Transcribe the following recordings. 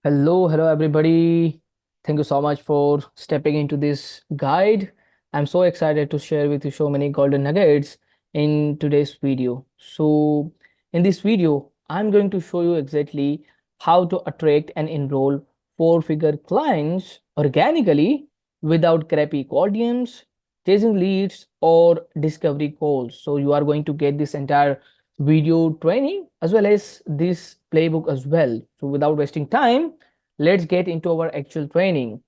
Hello everybody. Thank you so much for stepping into this guide. I'm so excited to share with you so many golden nuggets in today's video. So, in this video, I'm going to show you exactly how to attract and enroll four-figure clients organically without crappy call DMs, chasing leads, or discovery calls. So, you are going to get this entire video training as well as this playbook as well. So, without wasting time, let's get into our actual training.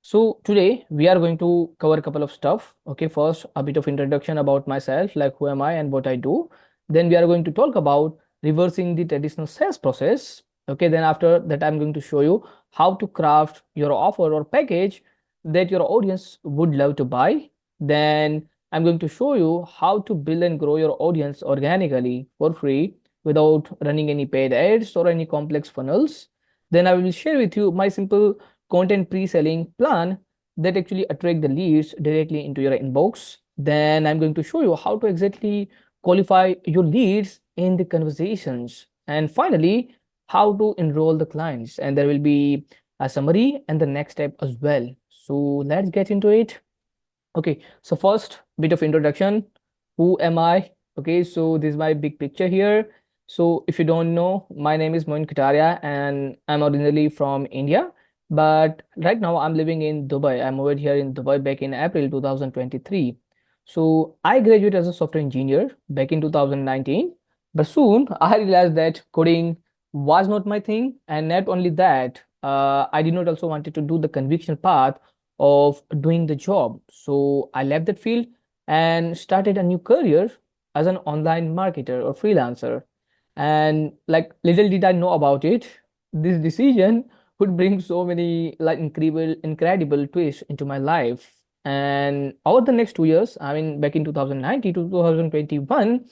So today we are going to cover a couple of stuff. Okay, first a bit of introduction about myself, like who am I and what I do. Then we are going to talk about reversing the traditional sales process. Okay, then after that I'm going to show you how to craft your offer or package that your audience would love to buy. Then I'm going to show you how to build and grow your audience organically for free without running any paid ads or any complex funnels. Then I will share with you my simple content pre-selling plan that actually attract the leads directly into your inbox. Then I'm going to show you how to exactly qualify your leads in the conversations. And finally, how to enroll the clients. And there will be a summary and the next step as well. So let's get into it. Okay, so first bit of introduction. Who am I? Okay, so this is my big picture here. So if you don't know, my name is Moin Kataria and I'm originally from India. But right now I'm living in Dubai. I moved here in Dubai back in April 2023. So I graduated as a software engineer back in 2019. But soon I realized that coding was not my thing. And not only that, I did not also wanted to do the conviction path of doing the job. So I left that field and started a new career as an online marketer or freelancer. And like little did I know about it, this decision would bring so many like incredible twists into my life. And over the next 2 years, I mean back in 2019 to 2021,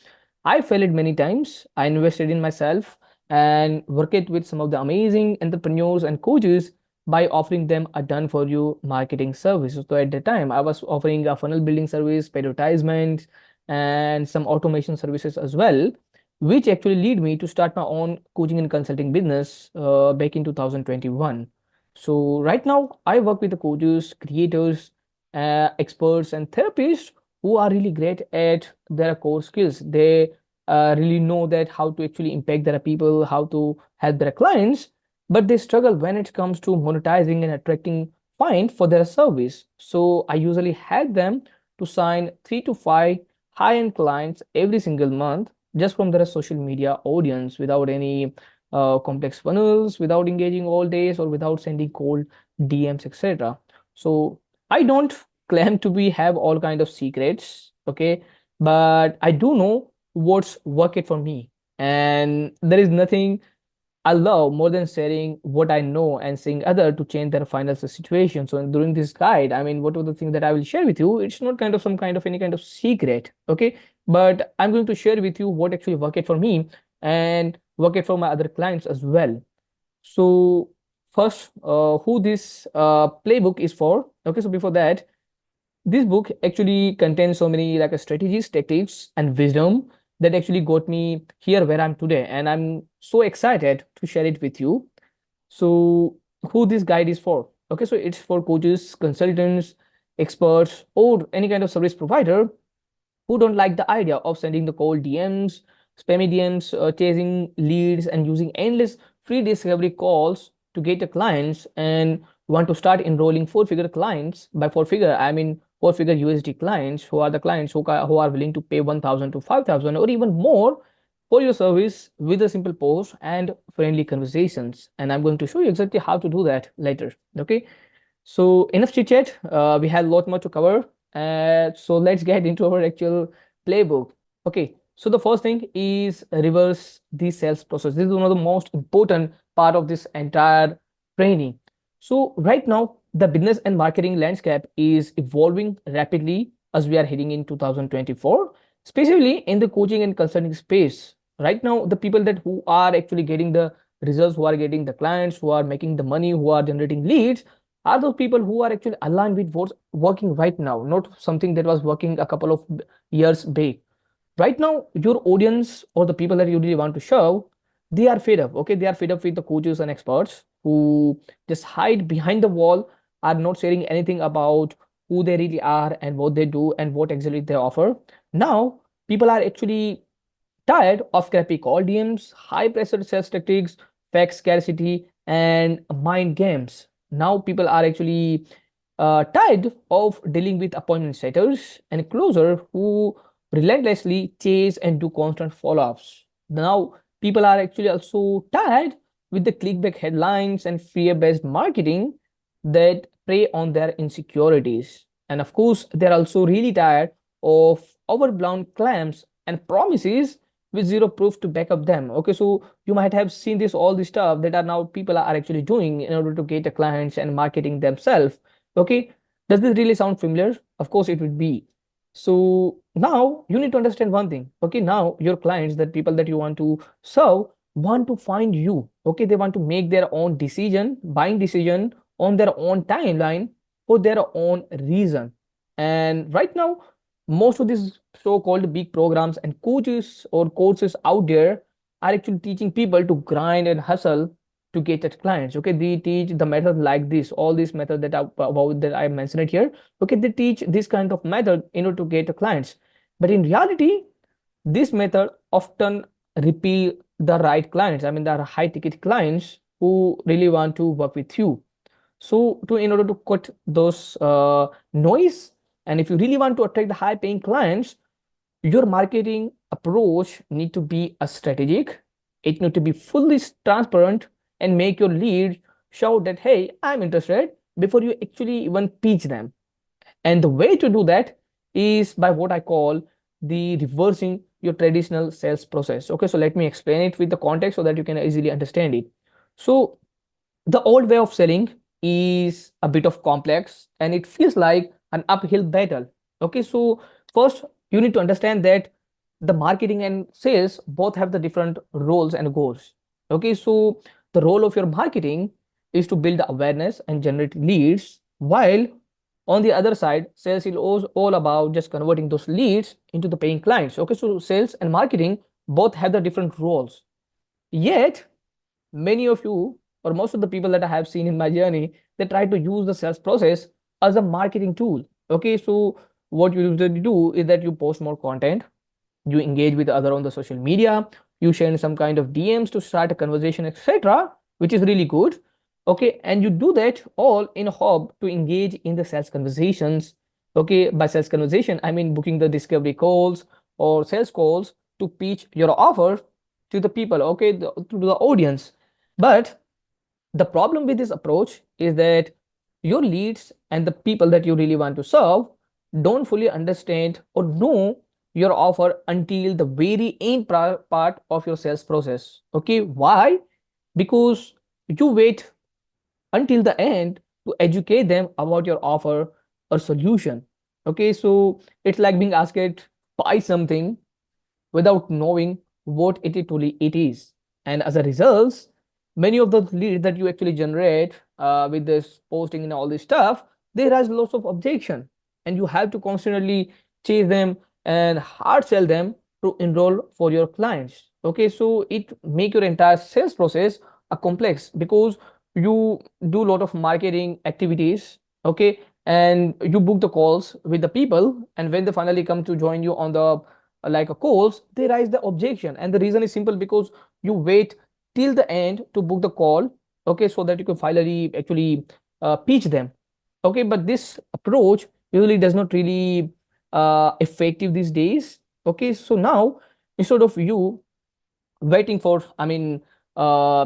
I failed many times. I invested in myself and worked with some of the amazing entrepreneurs and coaches by offering them a done for you marketing service. So at the time, I was offering a funnel building service, paid advertisements, and some automation services as well, which actually lead me to start my own coaching and consulting business back in 2021. So right now, I work with the coaches, creators, experts, and therapists who are really great at their core skills. They really know that how to actually impact their people, how to help their clients, but they struggle when it comes to monetizing and attracting clients for their service. So I usually help them to sign 3 to 5 high-end clients every single month just from their social media audience without any complex funnels, without engaging all days, or without sending cold DMs, etc. So I don't claim to be have all kind of secrets, okay, but I do know what's working for me, and there is nothing I love more than sharing what I know and seeing other to change their financial situation. So during this guide, I mean, what are the things that I will share with you? It's not kind of some kind of any kind of secret, okay? But I'm going to share with you what actually worked for me and worked for my other clients as well. So first, who this playbook is for? Okay, so before that, this book actually contains so many like strategies, tactics, and wisdom that actually got me here where I'm today, and I'm so excited to share it with you. So who this guide is for? Okay, so it's for coaches, consultants, experts, or any kind of service provider who don't like the idea of sending the cold DMs, spammy DMs, chasing leads, and using endless free discovery calls to get the clients, and want to start enrolling four-figure clients. By four-figure, I mean four-figure USD clients, who are the clients who are willing to pay 1,000 to 5,000 or even more for your service with a simple post and friendly conversations. And I'm going to show you exactly how to do that later. Okay. So enough chit chat. We had a lot more to cover. So let's get into our actual playbook. Okay. So the first thing is reverse the sales process. This is one of the most important part of this entire training. So right now, the business and marketing landscape is evolving rapidly as we are heading in 2024, especially in the coaching and consulting space. Right now, the people that who are actually getting the results, who are getting the clients, who are making the money, who are generating leads, are those people who are actually aligned with what's working right now, not something that was working a couple of years back. Right now, your audience or the people that you really want to serve, they are fed up. Okay, they are fed up with the coaches and experts who just hide behind the wall, are not sharing anything about who they really are and what they do and what exactly they offer. Now people are actually tired of crappy call DMs, high pressure sales tactics, fake scarcity, and mind games. Now people are actually tired of dealing with appointment setters and closer who relentlessly chase and do constant follow-ups. Now people are actually also tired with the clickbait headlines and fear-based marketing that prey on their insecurities. And of course, they're also really tired of overblown claims and promises with zero proof to back up them. Okay, so you might have seen this all the stuff that are now people are actually doing in order to get the clients and marketing themselves. Okay, does this really sound familiar? Of course it would be. So now you need to understand one thing. Okay, now your clients, that people that you want to serve, want to find you. Okay, they want to make their own decision, buying decision on their own timeline for their own reason. And right now most of these so-called big programs and coaches or courses out there are actually teaching people to grind and hustle to get at clients. Okay, they teach the method like this, all these method that I mentioned here. Okay, they teach this kind of method in order to get the clients, but in reality this method often repel the right clients. I mean, there are high ticket clients who really want to work with you. So to in order to cut those noise, and if you really want to attract the high paying clients, your marketing approach need to be a strategic. It need to be fully transparent and make your lead show that, hey, I'm interested before you actually even pitch them. And the way to do that is by what I call the reversing your traditional sales process. Okay, so let me explain it with the context so that you can easily understand it. So the old way of selling is a bit of complex and it feels like an uphill battle. Okay, so first you need to understand that the marketing and sales both have the different roles and goals. Okay, so the role of your marketing is to build awareness and generate leads, while on the other side sales is all about just converting those leads into the paying clients. Okay, so sales and marketing both have the different roles, yet many of you or most of the people that I have seen in my journey, they try to use the sales process as a marketing tool. Okay, so what you usually do is that you post more content, you engage with other on the social media, you send some kind of DMs to start a conversation, etc., which is really good. Okay, and you do that all in a hope to engage in the sales conversations. Okay, by sales conversation I mean booking the discovery calls or sales calls to pitch your offer to the people, okay, to the audience. But the problem with this approach is that your leads and the people that you really want to serve don't fully understand or know your offer until the very end part of your sales process. Okay, why? Because you wait until the end to educate them about your offer or solution. Okay, so it's like being asked to buy something without knowing what it truly it is. And as a result, many of the leads that you actually generate with this posting and all this stuff, they raise lots of objection, and you have to constantly chase them and hard sell them to enroll for your clients. Okay, so it make your entire sales process a complex because you do a lot of marketing activities. Okay, and you book the calls with the people, and when they finally come to join you on the like a calls, they raise the objection, and the reason is simple because you wait till the end to book the call. Okay, so that you can finally actually pitch them. Okay, but this approach usually does not really effective these days. Okay, so now instead of you waiting for, I mean,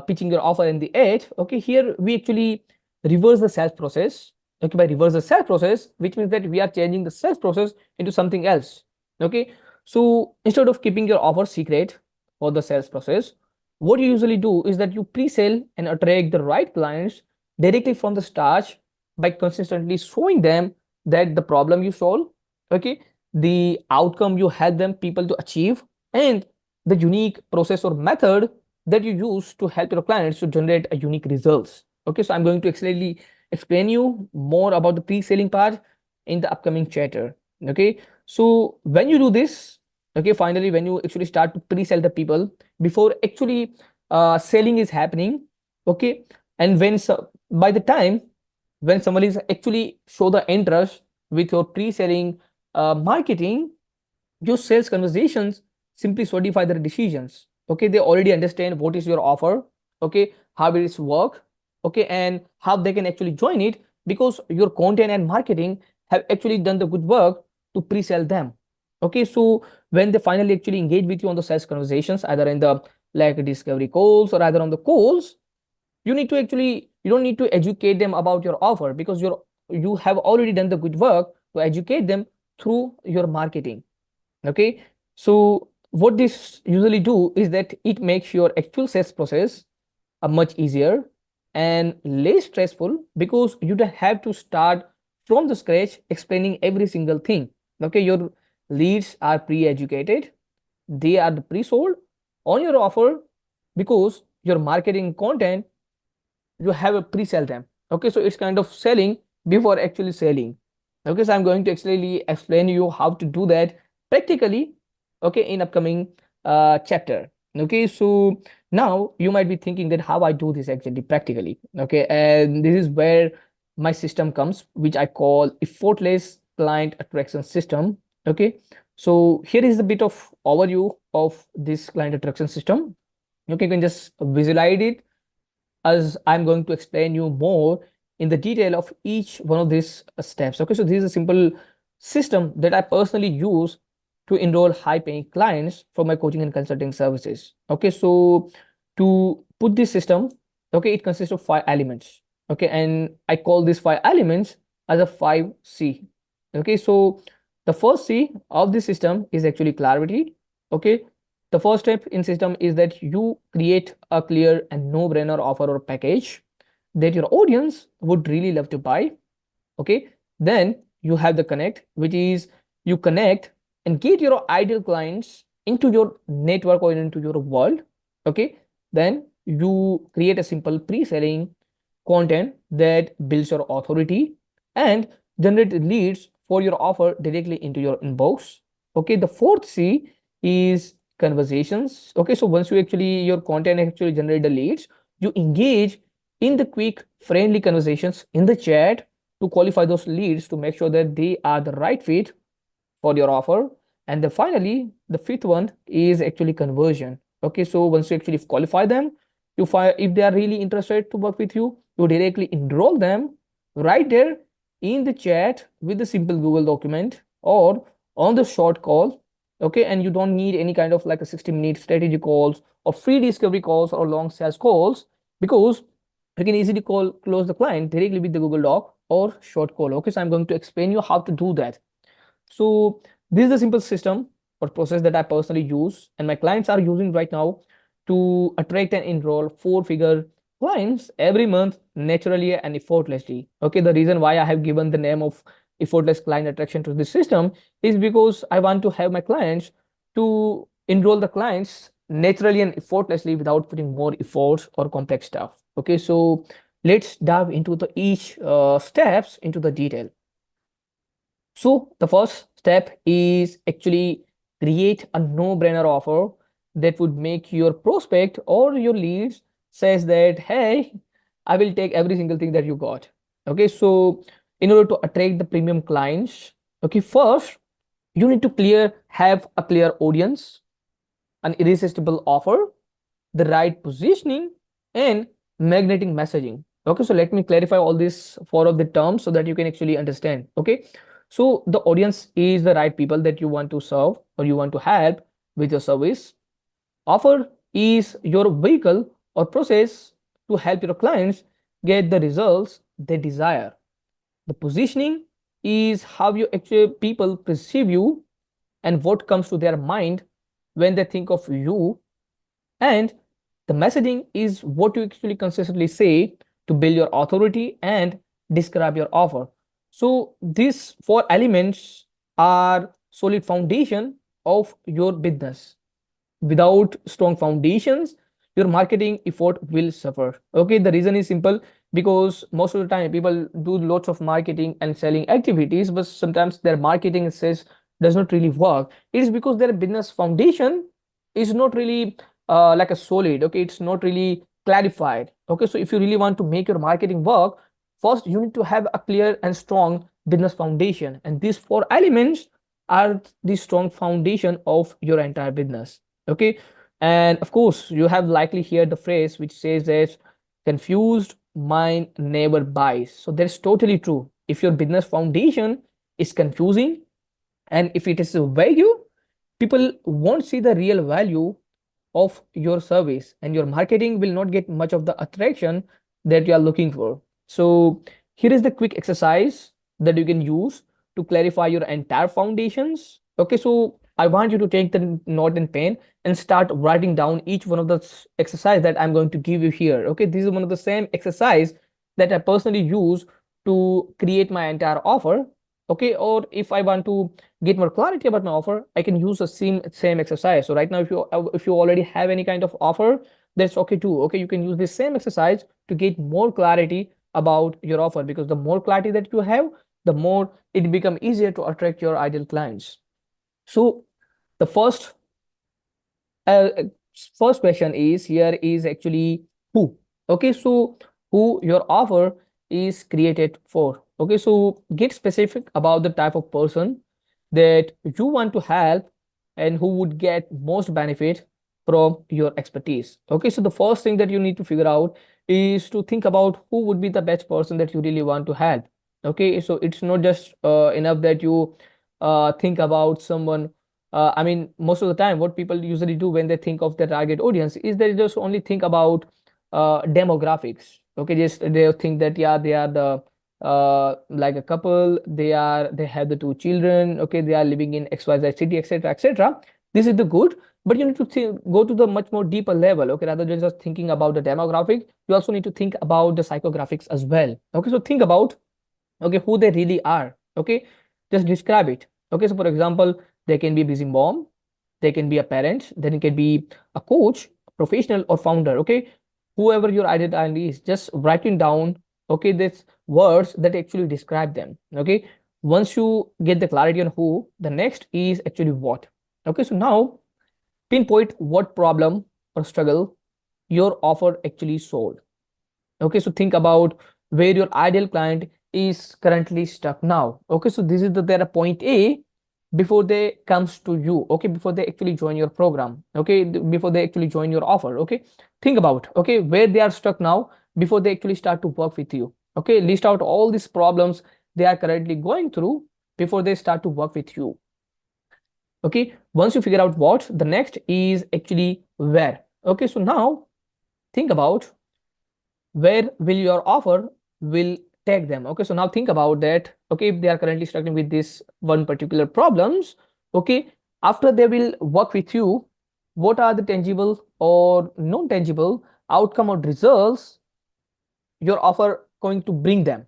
pitching your offer in the edge, okay, here we actually reverse the sales process. Okay, by reverse the sales process, which means that we are changing the sales process into something else. Okay, so instead of keeping your offer secret for the sales process, what you usually do is that you pre-sell and attract the right clients directly from the start by consistently showing them that the problem you solve, okay, the outcome you help them people to achieve, and the unique process or method that you use to help your clients to generate a unique results. Okay, so I'm going to explain you more about the pre-selling part in the upcoming chapter. Okay, so when you do this, okay, finally when you actually start to pre-sell the people before actually selling is happening. Okay, and by the time when someone is actually show the interest with your pre-selling marketing, your sales conversations simply solidify their decisions. Okay, they already understand what is your offer, okay, how it is work, okay, and how they can actually join it, because your content and marketing have actually done the good work to pre-sell them. Okay, so when they finally actually engage with you on the sales conversations, either in the like discovery calls or either on the calls, you don't need to educate them about your offer, because you have already done the good work to educate them through your marketing. Okay, so what this usually do is that it makes your actual sales process a much easier and less stressful, because you don't have to start from the scratch explaining every single thing. Okay, your leads are pre-educated, they are pre-sold on your offer, because your marketing content, you have a pre-sell them. Okay, so it's kind of selling before actually selling. Okay, so I'm going to actually explain you how to do that practically, okay, in upcoming chapter. Okay, so now you might be thinking that how I do this actually practically. Okay, and this is where my system comes, which I call effortless client attraction system. Okay, so here is a bit of overview of this client attraction system. Okay, you can just visualize it as I'm going to explain you more in the detail of each one of these steps. Okay, so this is a simple system that I personally use to enroll high paying clients for my coaching and consulting services. Okay, so to put this system, okay, it consists of 5 elements. Okay, and I call these 5 elements as a 5C. Okay, so the first C of this system is actually clarity. Okay, the first step in system is that you create a clear and no-brainer offer or package that your audience would really love to buy. Okay, then you have the connect, which is you connect and get your ideal clients into your network or into your world. Okay, then you create a simple pre-selling content that builds your authority and generate leads for your offer directly into your inbox. Okay, the fourth C is conversations. Okay, so once you actually your content actually generate the leads, you engage in the quick friendly conversations in the chat to qualify those leads to make sure that they are the right fit for your offer. And then finally, the fifth one is actually conversion. Okay, so once you actually qualify them, you find if they are really interested to work with you directly enroll them right there in the chat with the simple Google document or on the short call. Okay, and you don't need any kind of like a 60-minute strategy calls or free discovery calls or long sales calls, because you can easily close the client directly with the Google Doc or short call. Okay, so I'm going to explain you how to do that. So this is a simple system or process that I personally use and my clients are using right now to attract and enroll 4-figure clients every month naturally and effortlessly. Okay, the reason why I have given the name of effortless client attraction to this system is because I want to have my clients to enroll the clients naturally and effortlessly without putting more efforts or complex stuff. Okay, so let's dive into the each steps into the detail. So the first step is actually create a no-brainer offer that would make your prospect or your leads says that, hey, I will take every single thing that you got. Okay, so in order to attract the premium clients, okay, first you need to have a clear audience, an irresistible offer, the right positioning, and magnetic messaging. Okay, so let me clarify all these 4 of the terms so that you can actually understand. Okay, so the audience is the right people that you want to serve or you want to help with your service. Offer is your vehicle or process to help your clients get the results they desire. The positioning is how you actually people perceive you and what comes to their mind when they think of you. And the messaging is what you actually consistently say to build your authority and describe your offer. So these 4 elements are solid foundation of your business. Without strong foundations, your marketing effort will suffer. Okay, the reason is simple, because most of the time people do lots of marketing and selling activities, but sometimes their marketing says does not really work. It is because their business foundation is not really like a solid. Okay, it's not really clarified. Okay, so if you really want to make your marketing work, first you need to have a clear and strong business foundation, and these four elements are the strong foundation of your entire business. Okay, and of course you have likely heard the phrase which says that confused mind never buys. So that's totally true. If your business foundation is confusing, and if it is vague, people won't see the real value of your service, and your marketing will not get much of the attraction that you are looking for. So here is the quick exercise that you can use to clarify your entire foundations. Okay, so I want you to take the note and pen and start writing down each one of the exercise that I'm going to give you here. Okay, this is one of the same exercise that I personally use to create my entire offer. Okay, or if I want to get more clarity about my offer, I can use the same exercise. So right now, if you already have any kind of offer, that's okay too. Okay, you can use this same exercise to get more clarity about your offer, because the more clarity that you have, the more it become easier to attract your ideal clients. So the uh, first question is here is actually who. Okay, so who your offer is created for. Okay, so get specific about the type of person that you want to help and who would get most benefit from your expertise. Okay, so the first thing that you need to figure out is to think about who would be the best person that you really want to help. Okay, so it's not just enough that you think about someone. I mean, most of the time, what people usually do when they think of their target audience is they just only think about demographics. Okay, just they think that yeah, they are the like a couple, they have the two children. Okay, they are living in XYZ city, etc., etc. This is the good, but you need to go to the much more deeper level. Okay, rather than just thinking about the demographic, you also need to think about the psychographics as well. Okay, so think about okay who they really are. Okay, just describe it. Okay, so for example, they can be a busy mom, they can be a parent, then it can be a coach, a professional, or founder. Okay, whoever your identity is, just writing down okay this words that actually describe them. Okay, once you get the clarity on who, the next is actually what. Okay, so now pinpoint what problem or struggle your offer actually solved. Okay, so think about where your ideal client is currently stuck now. Okay, so this is their point A before they comes to you. Okay, before they actually join your program. Okay, before they actually join your offer. Okay, think about okay where they are stuck now before they actually start to work with you. Okay, list out all these problems they are currently going through before they start to work with you. Okay, once you figure out what, the next is actually where. Okay, so now think about where will your offer will take them. Okay, so now think about that. Okay, if they are currently struggling with this one particular problems, okay, after they will work with you, what are the tangible or non-tangible outcome or results your offer going to bring them.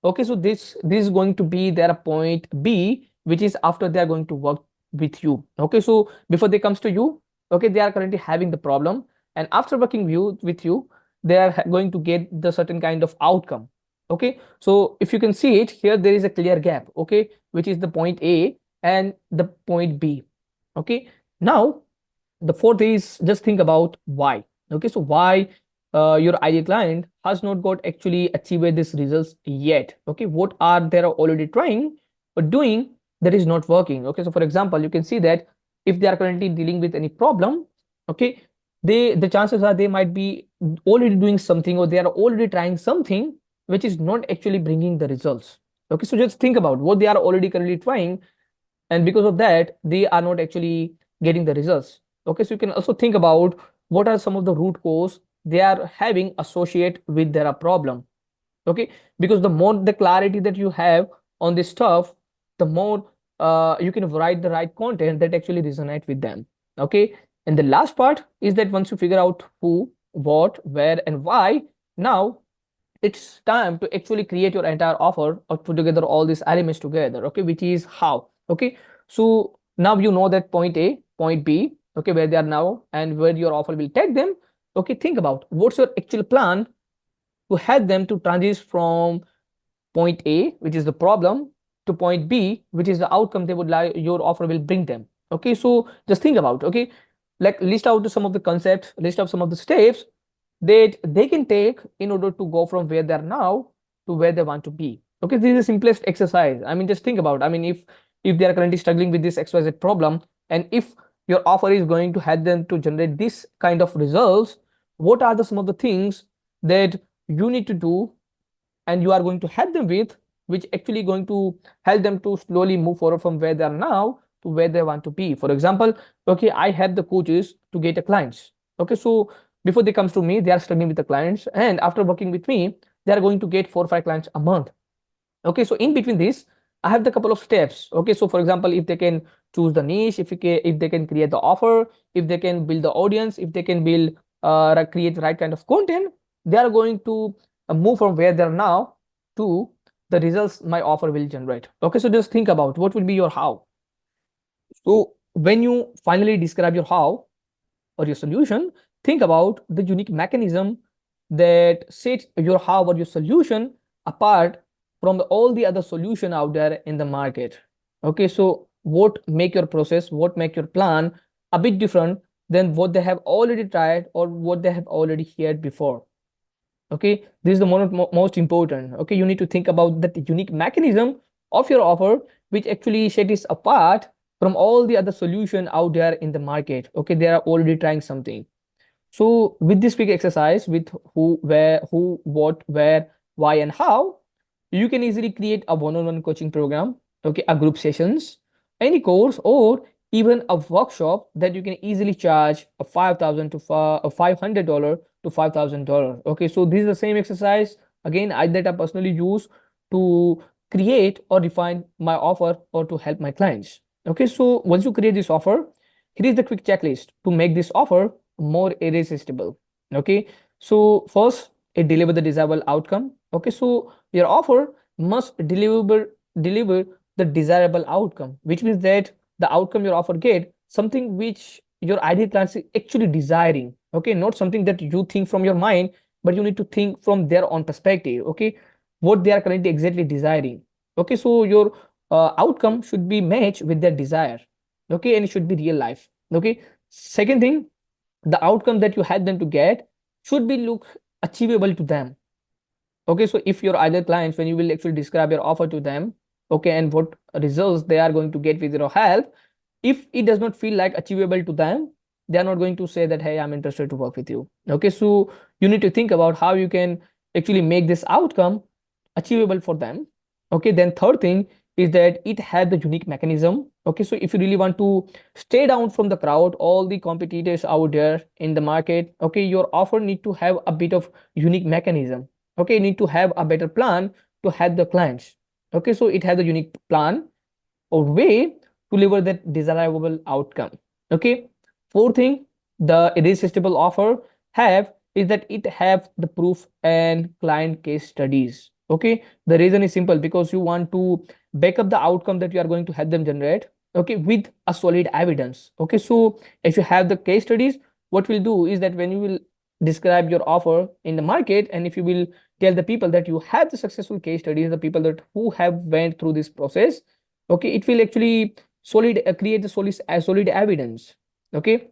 Okay, so this is going to be their point B, which is after they are going to work with you. Okay, so before they comes to you, okay, they are currently having the problem, and after working with you, they are going to get the certain kind of outcome. Okay, so if you can see it here, there is a clear gap. Okay, which is the point A and the point B. Okay, now the fourth is just think about why. Okay, so why your ideal client has not got actually achieved these results yet. Okay, what are they already trying or doing that is not working. Okay, so for example, you can see that if they are currently dealing with any problem, okay, the chances are they might be already doing something, or they are already trying something which is not actually bringing the results. Okay, so just think about what they are already currently trying, and because of that they are not actually getting the results. Okay, so you can also think about what are some of the root cause they are having associate with their problem. Okay, because the more the clarity that you have on this stuff, the more you can write the right content that actually resonate with them. Okay, and the last part is that once you figure out who, what, where, and why, now it's time to actually create your entire offer or put together all these elements together. Okay, which is how. Okay, so now you know that point A, point B, okay, where they are now and where your offer will take them. Okay, think about what's your actual plan to help them to transition from point A, which is the problem, to point B, which is the outcome they would like your offer will bring them. Okay, so just think about okay like list out some of the concepts, list out some of the steps that they can take in order to go from where they are now to where they want to be. Okay, this is the simplest exercise. I mean, just think about, I mean, if they are currently struggling with this XYZ problem, and if your offer is going to help them to generate this kind of results, what are the some of the things that you need to do and you are going to help them with, which actually going to help them to slowly move forward from where they are now to where they want to be. For example, okay, I help the coaches to get a clients. Okay, so before they comes to me, they are struggling with the clients, and after working with me, they are going to get 4 or 5 clients a month. Okay, so in between this, I have the couple of steps. Okay, so for example, if they can choose the niche, if they can create the offer, if they can build the audience, if they can build create the right kind of content, they are going to move from where they are now to the results my offer will generate. Okay, so just think about what will be your how. So when you finally describe your how or your solution, think about the unique mechanism that sets your how or your solution apart from all the other solution out there in the market. Okay, so what make your process, what make your plan a bit different than what they have already tried or what they have already heard before. Okay, this is the most important. Okay, you need to think about that unique mechanism of your offer which actually set it apart from all the other solution out there in the market. Okay, they are already trying something. So with this quick exercise with who, where, who, what, where, why, and how, you can easily create a one-on-one coaching program, okay, a group sessions, any course, or even a workshop that you can easily charge a 5,000 to $500 to $5,000. Okay, so this is the same exercise again that I personally use to create or refine my offer or to help my clients. Okay, so once you create this offer, here is the quick checklist to make this offer more irresistible. Okay, so first, it deliver the desirable outcome. Okay, so your offer must deliver the desirable outcome, which means that the outcome your offer get something which your ideal client is actually desiring. Okay, not something that you think from your mind, but you need to think from their own perspective. Okay, what they are currently exactly desiring. Okay, so your outcome should be matched with their desire. Okay, and it should be real life. Okay, second thing, the outcome that you had them to get should be look achievable to them. Okay, so if your ideal clients, when you will actually describe your offer to them, okay, and what results they are going to get with your help, if it does not feel like achievable to them, they are not going to say that, hey, I'm interested to work with you. Okay, so you need to think about how you can actually make this outcome achievable for them. Okay, then third thing is that it has the unique mechanism. Okay, so if you really want to stay down from the crowd, all the competitors out there in the market, okay, your offer need to have a bit of unique mechanism. Okay, you need to have a better plan to help the clients. Okay, so it has a unique plan or way to deliver that desirable outcome. Okay, fourth thing, the irresistible offer have is that it have the proof and client case studies. Okay, the reason is simple, because you want to back up the outcome that you are going to help them generate, okay, with a solid evidence. Okay, so if you have the case studies, what we'll do is that when you will describe your offer in the market, and if you will tell the people that you have the successful case studies, the people that who have went through this process, okay, it will actually solid create the solid evidence. Okay,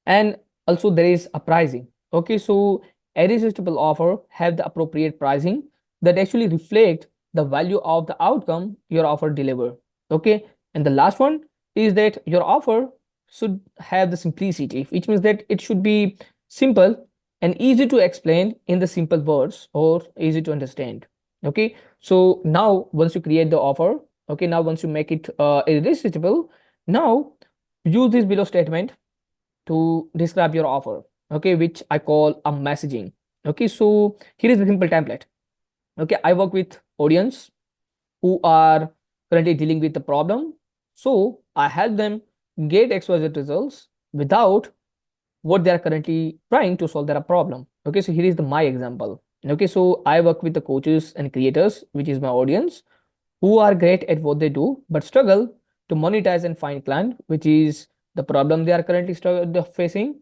and also there is a pricing. Okay, so irresistible offer have the appropriate pricing that actually reflect the value of the outcome your offer deliver. Okay, and the last one is that your offer should have the simplicity, which means that it should be simple and easy to explain in the simple words or easy to understand. Okay, so now once you create the offer, okay, now once you make it irresistible, now use this below statement to describe your offer, okay, which I call a messaging. Okay, so here is the simple template. Okay, I work with audience who are currently dealing with the problem, so I help them get XYZ results without what they are currently trying to solve their problem. Okay, so here is my example. Okay, so I work with the coaches and creators, which is my audience, who are great at what they do but struggle to monetize and find client, which is the problem they are currently facing.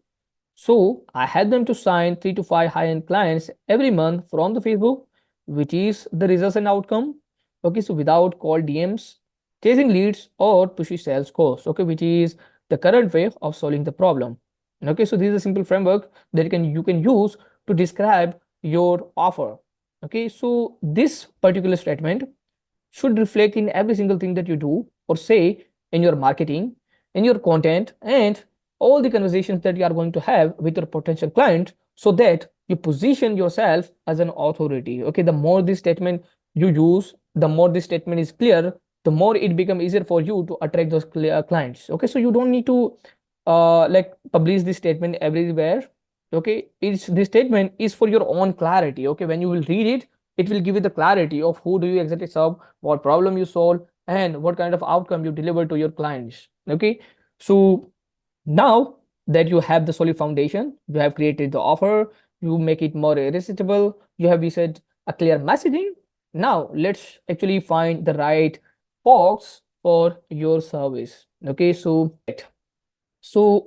So I help them to sign 3 to 5 high-end clients every month from the Facebook, which is the results and outcome. Okay, so without cold DMs, chasing leads or pushy sales calls. Okay, which is the current way of solving the problem. Okay, so this is a simple framework that you can use to describe your offer. Okay, so this particular statement should reflect in every single thing that you do or say in your marketing, in your content, and all the conversations that you are going to have with your potential client, so that you position yourself as an authority. Okay, the more this statement you use, the more this statement is clear, the more it becomes easier for you to attract those clients. Okay, so you don't need to like publish this statement everywhere. Okay, it's this statement is for your own clarity. Okay, when you will read it, it will give you the clarity of who do you exactly serve, what problem you solve, and what kind of outcome you deliver to your clients. Okay, so now that you have the solid foundation, you have created the offer, you make it more irresistible, you have said a clear messaging. Now let's actually find the right box for your service. Okay, so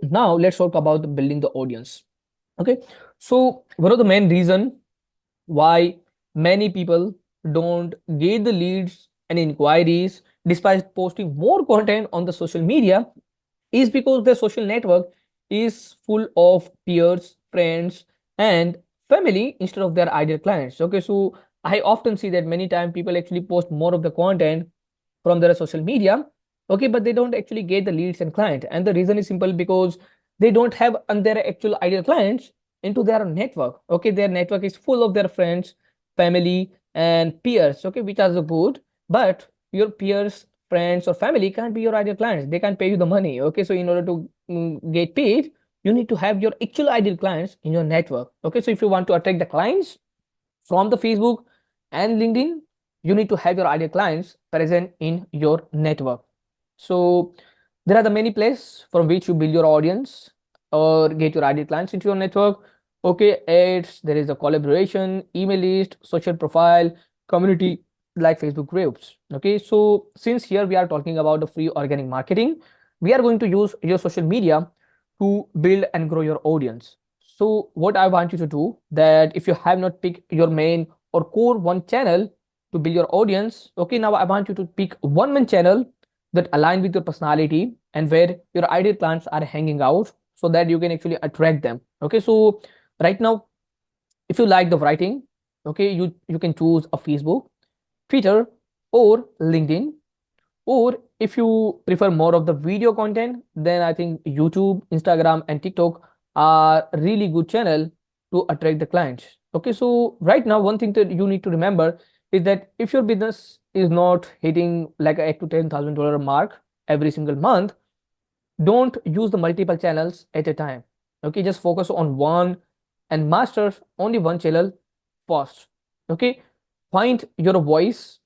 now let's talk about building the audience. Okay, so one of the main reason why many people don't get the leads and inquiries despite posting more content on the social media is because their social network is full of peers, friends, and family instead of their ideal clients. Okay, so I often see that many times people actually post more of the content from their social media. Okay, but they don't actually get the leads and client, and the reason is simple, because they don't have their actual ideal clients into their network. Okay, their network is full of their friends, family, and peers. Okay, which are the good, but your peers, friends, or family can't be your ideal clients. They can't pay you the money. Okay, so in order to get paid, you need to have your actual ideal clients in your network. Okay, so if you want to attract the clients from the Facebook and LinkedIn, you need to have your ideal clients present in your network. So there are the many places from which you build your audience or get your ideal clients into your network. Okay, ads, there is a collaboration, email list, social profile, community like Facebook groups. Okay, so since here we are talking about the free organic marketing, we are going to use your social media to build and grow your audience. So what I want you to do, that if you have not picked your main or core one channel to build your audience, okay, now I want you to pick one main channel that align with your personality and where your ideal clients are hanging out, so that you can actually attract them. Okay, so right now, if you like the writing, okay, you can choose a Facebook, Twitter, or LinkedIn. Or if you prefer more of the video content, then I think YouTube, Instagram, and TikTok are really good channel to attract the clients. Okay, so right now, one thing that you need to remember is that if your business is not hitting like a $8,000 to $10,000 mark every single month, don't use the multiple channels at a time. Okay, just focus on one and master only one channel first. Okay, find your voice,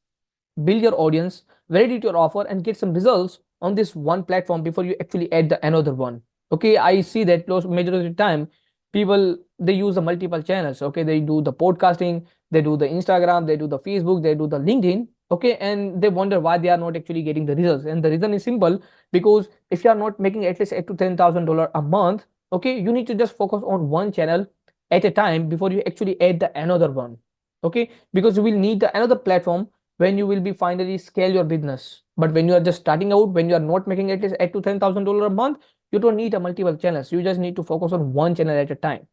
build your audience, validate your offer, and get some results on this one platform before you actually add the another one. Okay, I see that most majority of the time people they use the multiple channels. Okay, they do the podcasting, they do the Instagram, they do the Facebook, they do the LinkedIn. Okay, and they wonder why they are not actually getting the results. And the reason is simple, because if you are not making at least $8,000 to $10,000 a month, okay, you need to just focus on one channel at a time before you actually add the another one. Okay, because you will need the another platform when you will be finally scale your business. But when you are just starting out, when you are not making at least $8,000 to $10,000 a month, you don't need a multiple channels. You just need to focus on one channel at a time.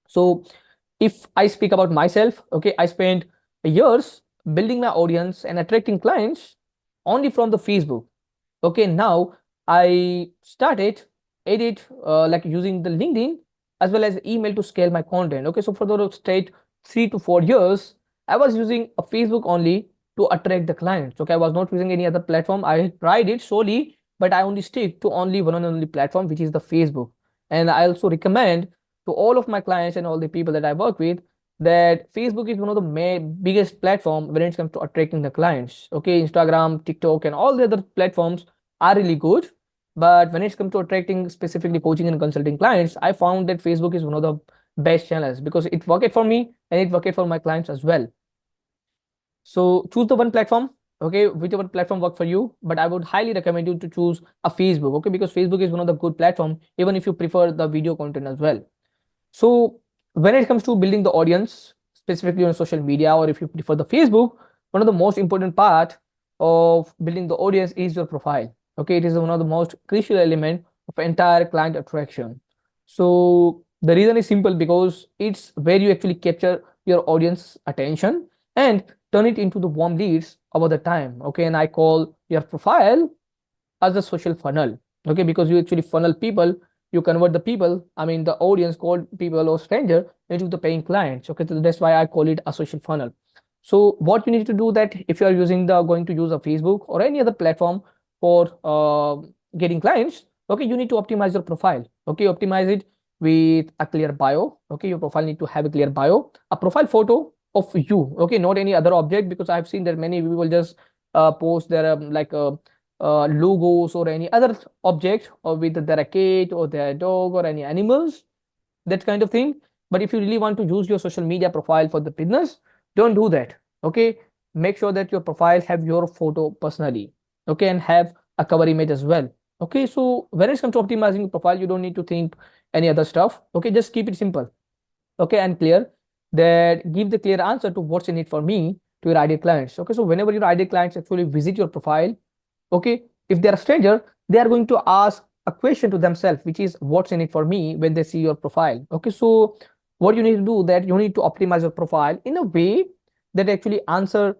So if I speak about myself, okay, I spent years building my audience and attracting clients only from the Facebook. Okay, now I started edit like using the LinkedIn as well as email to scale my content. Okay, so for the straight 3 to 4 years, I was using a Facebook only to attract the clients. Okay, I was not using any other platform. I tried it solely, but I only stick to only one and only platform, which is the Facebook. And I also recommend to all of my clients and all the people that I work with that Facebook is one of the biggest platform when it comes to attracting the clients. Okay, Instagram, TikTok, and all the other platforms are really good, but when it comes to attracting specifically coaching and consulting clients, I found that Facebook is one of the best channels because it worked for me and it worked for my clients as well. So choose the one platform, okay, whichever platform work for you, but I would highly recommend you to choose a Facebook, okay, because Facebook is one of the good platform even if you prefer the video content as well. So when it comes to building the audience, specifically on social media, or if you prefer the Facebook, one of the most important part of building the audience is your profile. Okay, it is one of the most crucial element of entire client attraction. So the reason is simple, because it's where you actually capture your audience attention and turn it into the warm leads over the time. Okay, and I call your profile as a social funnel. Okay, because you actually funnel people, you convert the people, I mean the audience, called people or stranger, into the paying clients. Okay, so that's why I call it a social funnel. So what you need to do, that if you are using the going to use a Facebook or any other platform for getting clients, okay, you need to optimize your profile. Okay, optimize it with a clear bio. Okay, your profile need to have a clear bio, a profile photo of you. Okay, not any other object, because I've seen that many people just post their logos or any other object, or with their cat or their dog or any animals, that kind of thing. But if you really want to use your social media profile for the business, don't do that. Okay, make sure that your profile have your photo personally. Okay, and have a cover image as well. Okay, so when it comes to optimizing your profile, you don't need to think any other stuff. Okay, just keep it simple. Okay, and clear, that give the clear answer to what's in it for me to your ideal clients. Okay, so whenever your ideal clients actually visit your profile, okay, if they're a stranger, they are going to ask a question to themselves, which is what's in it for me, when they see your profile. Okay, so what you need to do, that you need to optimize your profile in a way that actually answer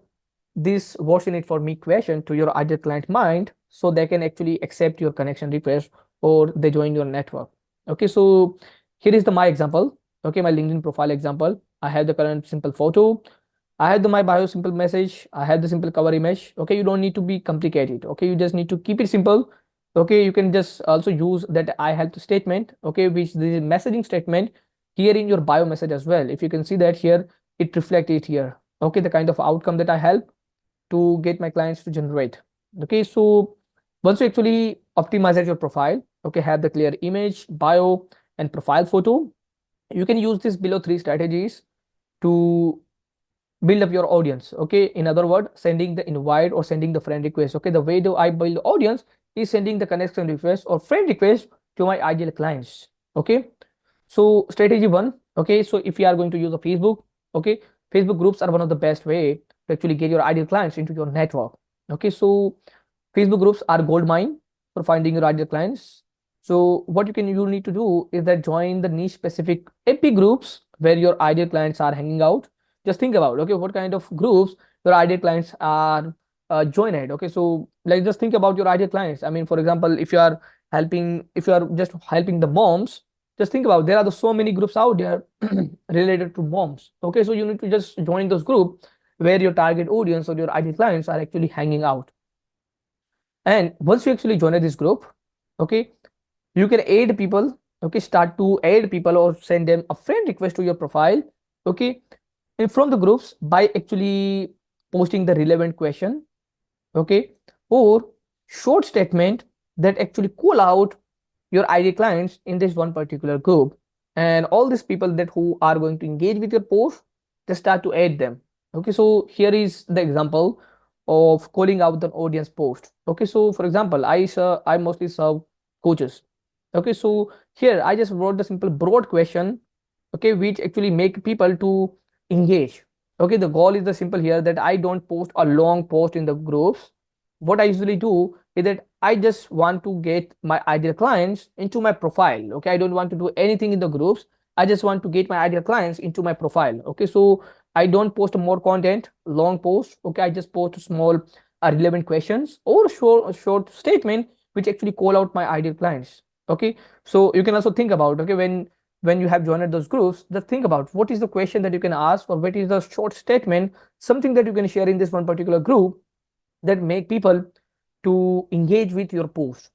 this what's in it for me question to your ideal client mind, so they can actually accept your connection request or they join your network. Okay, so here is the my example. Okay, my LinkedIn profile example. I have the current simple photo, I have the my bio simple message, I have the simple cover image. Okay, you don't need to be complicated. Okay, you just need to keep it simple. Okay, you can just also use that I help statement. Okay, which the messaging statement here in your bio message as well. If you can see that here, it reflects it here. Okay, the kind of outcome that I help to get my clients to generate. Okay, so once you actually optimize your profile, okay, have the clear image, bio, and profile photo, you can use this below three strategies to build up your audience. Okay, in other words, sending the invite or sending the friend request. Okay, the way do I build audience is sending the connection request or friend request to my ideal clients. Okay, so strategy one. Okay, so if you are going to use a Facebook, okay, Facebook groups are one of the best way to actually get your ideal clients into your network. Okay, so Facebook groups are gold mine for finding your ideal clients. So what you need to do is that join the niche specific AP groups where your ideal clients are hanging out. Just think about, okay, what kind of groups your ideal clients are joined. Okay, so like just think about your ideal clients. I mean, for example, if you are just helping the moms, just think about, there are so many groups out there related to moms. Okay, so you need to just join those groups where your target audience or your ideal clients are actually hanging out. And once you actually join this group, okay, you can add people. Okay, start to add people or send them a friend request to your profile. Okay, and from the groups by actually posting the relevant question. Okay, or short statement that actually call out your ideal clients in this one particular group, and all these people that who are going to engage with your post, just start to add them. Okay, so here is the example of calling out the audience post. Okay, so for example, I mostly serve coaches. Okay, so here I just wrote the simple broad question, okay, which actually make people to engage. Okay, the goal is the simple here, that I don't post a long post in the groups. What I usually do is that I just want to get my ideal clients into my profile. Okay, I don't want to do anything in the groups. I just want to get my ideal clients into my profile. Okay, so I don't post more content, long post. Okay, I just post small relevant questions or short statement which actually call out my ideal clients. Okay, so you can also think about, okay, when you have joined those groups, just think about what is the question that you can ask, or what is the short statement, something that you can share in this one particular group that make people to engage with your post.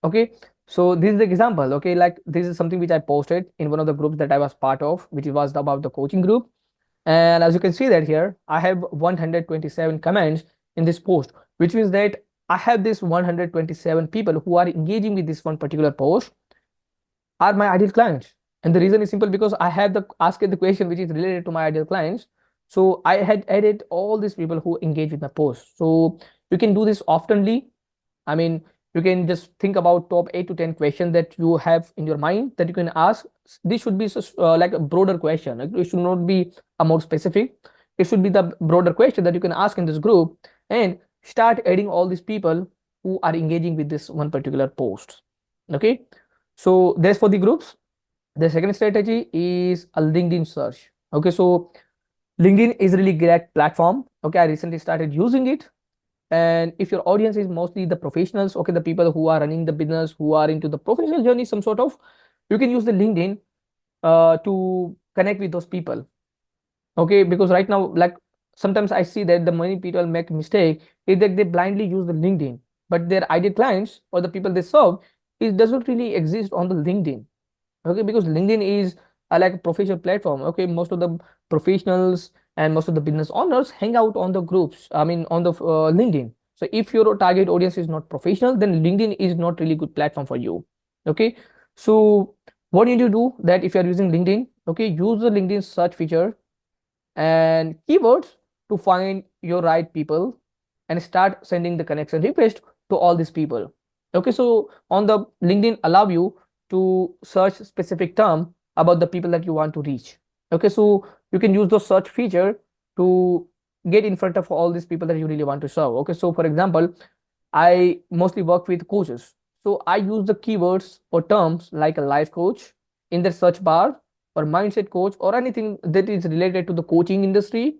Okay, so this is the example. Okay, like this is something which I posted in one of the groups that I was part of, which was about the coaching group. And as you can see that here, I have 127 comments in this post, which means that I have this 127 people who are engaging with this one particular post are my ideal clients. And the reason is simple, because I have the asked the question which is related to my ideal clients. So I had added all these people who engage with my post. So you can do this oftenly. I mean, you can just think about top 8 to 10 questions that you have in your mind that you can ask. This should be like a broader question. Like, it should not be a more specific. It should be the broader question that you can ask in this group, and start adding all these people who are engaging with this one particular post. Okay, so there's for the groups. The second strategy is a LinkedIn search. Okay, so LinkedIn is really great platform. Okay, I recently started using it. And if your audience is mostly the professionals, okay, the people who are running the business, who are into the professional journey, some sort of, you can use the LinkedIn to connect with those people. Okay, because right now, like sometimes I see that the many people make mistake is that they blindly use the LinkedIn, but their ideal clients or the people they serve, it doesn't really exist on the LinkedIn. Okay, because LinkedIn is like a professional platform. Okay, most of the professionals and most of the business owners hang out on the groups, I mean on the LinkedIn. So if your target audience is not professional, then LinkedIn is not really good platform for you. Okay, so what you need to do that if you are using LinkedIn, okay, use the LinkedIn search feature and keywords to find your right people and start sending the connection request to all these people. Okay, so on the LinkedIn allow you to search specific term about the people that you want to reach. Okay, so you can use the search feature to get in front of all these people that you really want to serve. Okay, so for example, I mostly work with coaches. So I use the keywords or terms like a life coach in the search bar, or mindset coach, or anything that is related to the coaching industry.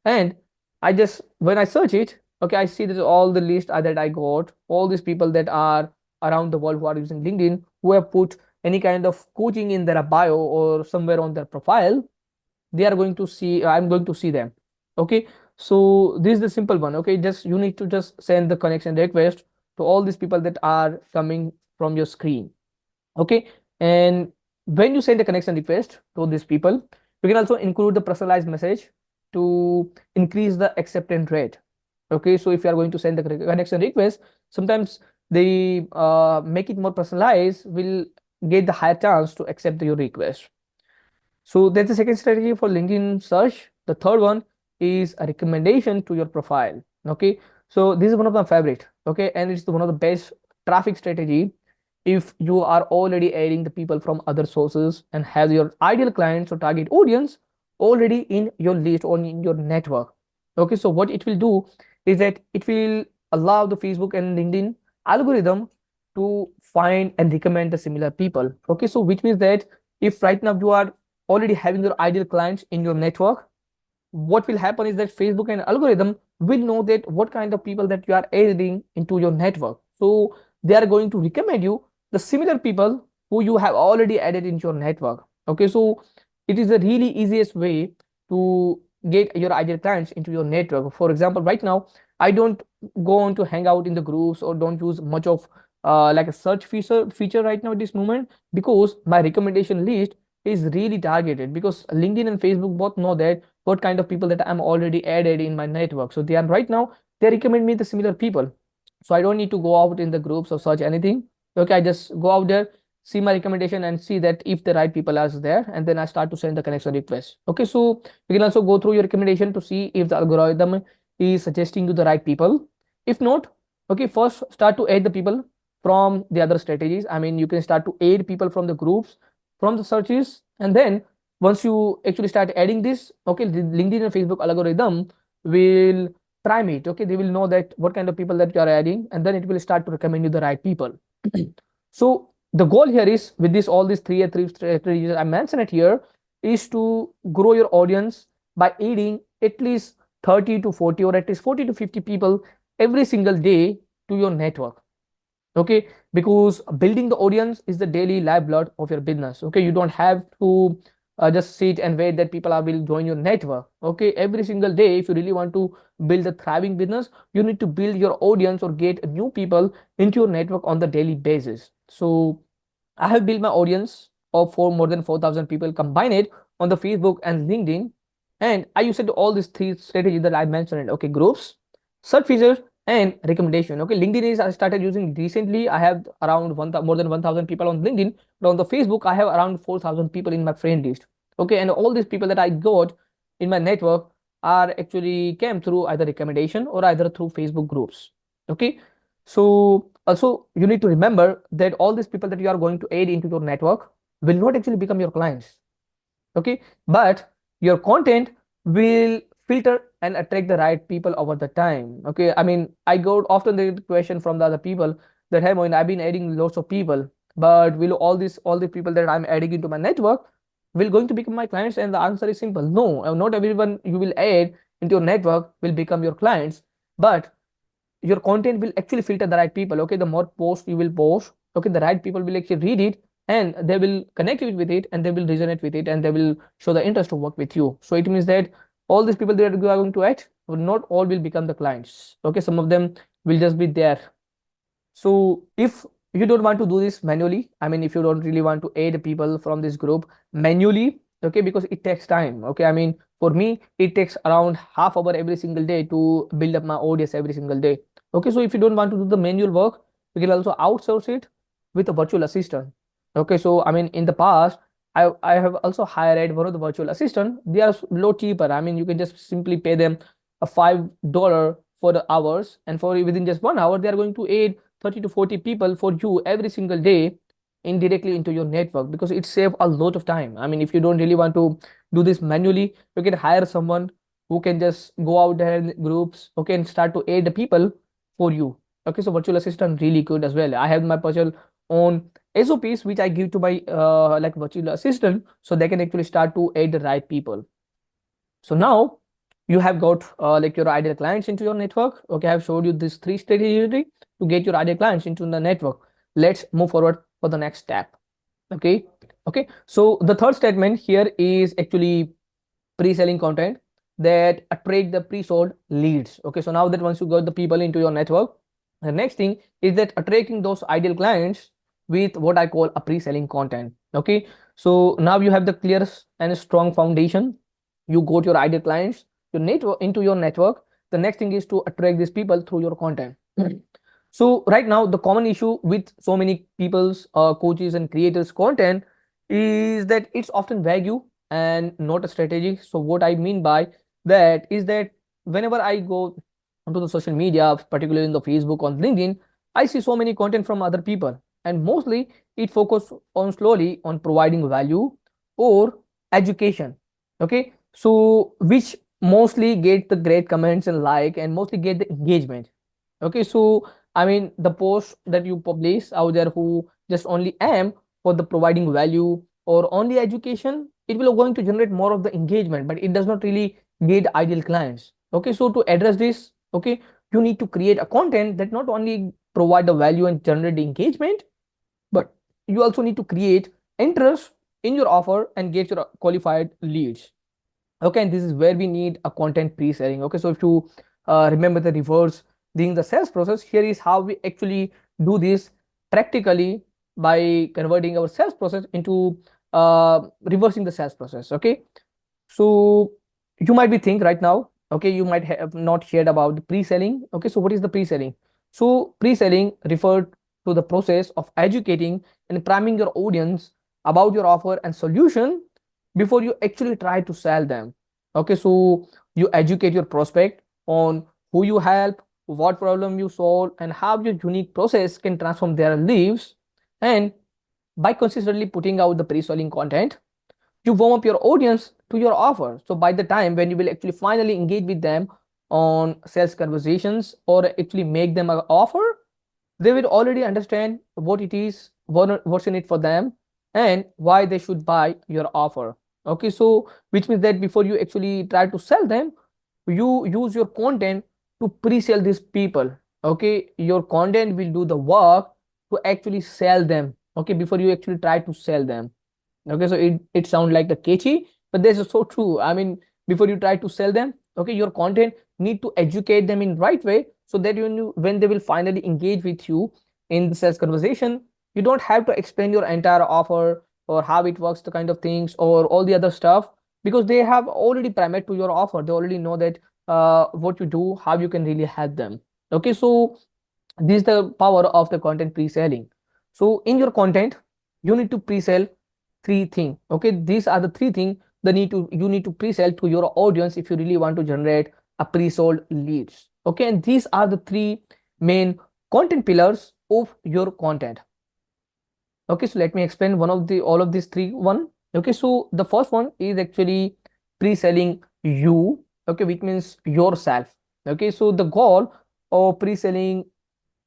And I just, when I search it, okay, I see that all the list that I got, all these people that are around the world who are using LinkedIn, who have put any kind of coaching in their bio or somewhere on their profile, they are going to see, I'm going to see them. Okay, so this is the simple one. Okay, just you need to just send the connection request to all these people that are coming from your screen. Okay, and when you send a connection request to these people, you can also include the personalized message to increase the acceptance rate. Okay, so if you are going to send the connection request, sometimes they make it more personalized, will get the higher chance to accept your request. So that's the second strategy for LinkedIn search. The third one is a recommendation to your profile. Okay, so this is one of my favorite. Okay, and it's one of the best traffic strategy if you are already adding the people from other sources and have your ideal clients or target audience already in your list or in your network. Okay, so what it will do is that it will allow the Facebook and LinkedIn algorithm to find and recommend the similar people. Okay, so which means that if right now you are already having your ideal clients in your network, what will happen is that Facebook and algorithm will know that what kind of people that you are adding into your network. So they are going to recommend you the similar people who you have already added into your network. Okay, so it is the really easiest way to get your ideal clients into your network. For example, right now I don't go on to hang out in the groups or don't use much of like a search feature right now at this moment, because my recommendation list is really targeted, because LinkedIn and Facebook both know that what kind of people that I'm already added in my network. So they are right now, they recommend me the similar people. So I don't need to go out in the groups or search anything. Okay, I just go out there, see my recommendation and see that if the right people are there, and then I start to send the connection request. Okay, so you can also go through your recommendation to see if the algorithm is suggesting you the right people. If not, okay, first start to add the people from the other strategies. I mean, you can start to add people from the groups, from the searches, and then once you actually start adding this, okay, the LinkedIn and Facebook algorithm will prime it. Okay, they will know that what kind of people that you are adding, and then it will start to recommend you the right people. So the goal here is with this all these three strategies I mentioned it here is to grow your audience by adding at least 30 to 40 or at least 40 to 50 people every single day to your network. Okay, because building the audience is the daily lifeblood of your business. Okay, you don't have to just sit and wait that people are will join your network. Okay, every single day if you really want to build a thriving business, you need to build your audience or get new people into your network on the daily basis. So I have built my audience of for more than 4,000 people combined on the Facebook and LinkedIn. And I used all these three strategies that I mentioned. Okay, groups, search features, and recommendation. Okay, LinkedIn is I started using recently. I have around more than 1,000 people on LinkedIn. But on the Facebook, I have around 4,000 people in my friend list. Okay, and all these people that I got in my network are actually came through either recommendation or either through Facebook groups. Okay, so also you need to remember that all these people that you are going to add into your network will not actually become your clients. Okay, but your content will filter and attract the right people over the time. Okay, I mean I got often the question from the other people that, hey Moin, I've been adding lots of people, but will all the people that I'm adding into my network will going to become my clients? And the answer is simple: no. Not everyone you will add into your network will become your clients, but your content will actually filter the right people. Okay, the more posts you will post, okay, the right people will actually read it, and they will connect with it, and they will resonate with it, and they will show the interest to work with you. So it means that all these people that you are going to add, not all will become the clients. Okay, some of them will just be there. So if you don't want to do this manually, I mean, if you don't really want to add people from this group manually, okay, because it takes time. Okay, I mean, for me, it takes around half hour every single day to build up my audience every single day. Okay, so if you don't want to do the manual work, you can also outsource it with a virtual assistant. Okay, so I mean, in the past, I have also hired one of the virtual assistant. They are low cheaper. I mean, you can just simply pay them a $5 for the hours, and for within just 1 hour, they are going to aid 30 to 40 people for you every single day indirectly into your network, because it saves a lot of time. I mean, if you don't really want to do this manually, you can hire someone who can just go out there in groups, okay, and start to aid the people for you. Okay, so virtual assistant really good as well. I have my personal own SOPs which I give to my like virtual assistant, so they can actually start to aid the right people. So now you have got like your ideal clients into your network. Okay, I have showed you this three strategy to get your ideal clients into the network. Let's move forward for the next step. Okay, okay. So the third statement here is actually pre-selling content that attract the pre-sold leads. Okay, so now that once you got the people into your network, the next thing is that attracting those ideal clients with what I call a pre-selling content. Okay, so now you have the clear and strong foundation. You got your ideal clients, your network into your network. The next thing is to attract these people through your content. So right now, the common issue with so many people's coaches and creators content is that it's often vague and not a strategy. So what I mean by that is that whenever I go onto the social media, particularly in the Facebook, on LinkedIn, I see so many content from other people, and mostly it focus on slowly on providing value or education. Okay, so which mostly get the great comments and like, and mostly get the engagement. Okay, so I mean, the posts that you publish out there who just only aim for the providing value or only education, it will going to generate more of the engagement, but it does not really get ideal clients. Okay, so to address this, okay, you need to create a content that not only provide the value and generate the engagement, but you also need to create interest in your offer and get your qualified leads. Okay, and this is where we need a content pre-selling. Okay, so if you remember the reverse during the sales process, here is how we actually do this practically by converting our sales process into reversing the sales process. Okay, so you might be think right now, okay, you might have not heard about the pre-selling. Okay, so what is the pre-selling? So pre-selling referred to the process of educating and priming your audience about your offer and solution before you actually try to sell them. Okay, so you educate your prospect on who you help, what problem you solve, and how your unique process can transform their lives. And by consistently putting out the pre-selling content, you warm up your audience to your offer. So by the time when you will actually finally engage with them on sales conversations or actually make them an offer, they will already understand what it is, what's in it for them, and why they should buy your offer. Okay, so which means that before you actually try to sell them, you use your content to pre-sell these people. Okay, your content will do the work to actually sell them. Okay, before you actually try to sell them. Okay, so it sounds like a catchy, but this is so true. I mean, before you try to sell them, okay, your content need to educate them in right way, so that when they will finally engage with you in the sales conversation, you don't have to explain your entire offer or how it works, the kind of things or all the other stuff, because they have already primed to your offer. They already know that what you do, how you can really help them. Okay, so this is the power of the content pre-selling. So in your content, you need to pre-sell three things. Okay, these are the three things that you need to pre-sell to your audience if you really want to generate a pre-sold leads. Okay, and these are the three main content pillars of your content. Okay, so let me explain one of the all of these three one. Okay, so the first one is actually pre-selling you. Okay, which means yourself. Okay, so the goal of pre-selling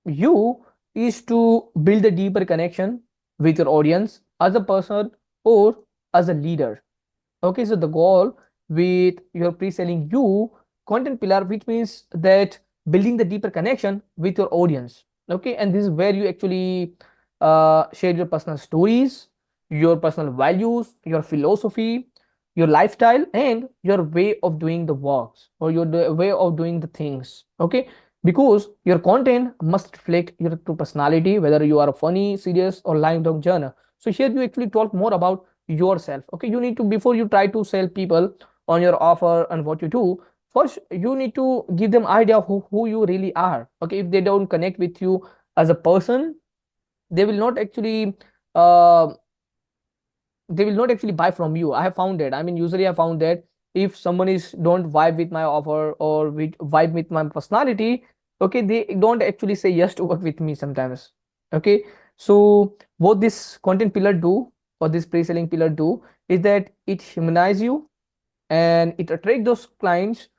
you is to build a deeper connection with your audience as a person or as a leader. Okay, so the goal with your pre-selling you content pillar, which means that building the deeper connection with your audience. Okay, and this is where you actually share your personal stories, your personal values, your philosophy, your lifestyle, and your way of doing the works, or your way of doing the things. Okay, because your content must reflect your true personality, whether you are a funny, serious, or lying down journey. So here you actually talk more about yourself. Okay, you need to, before you try to sell people on your offer and what you do, first you need to give them idea who you really are. Okay, if they don't connect with you as a person, they will not actually uh, they will not actually buy from you. I have found that. I mean, usually I found that if someone is don't vibe with my offer or with vibe with my personality, okay, they don't actually say yes to work with me sometimes. Okay, so what this content pillar do, or this pre-selling pillar do, is that it humanize you and it attract those clients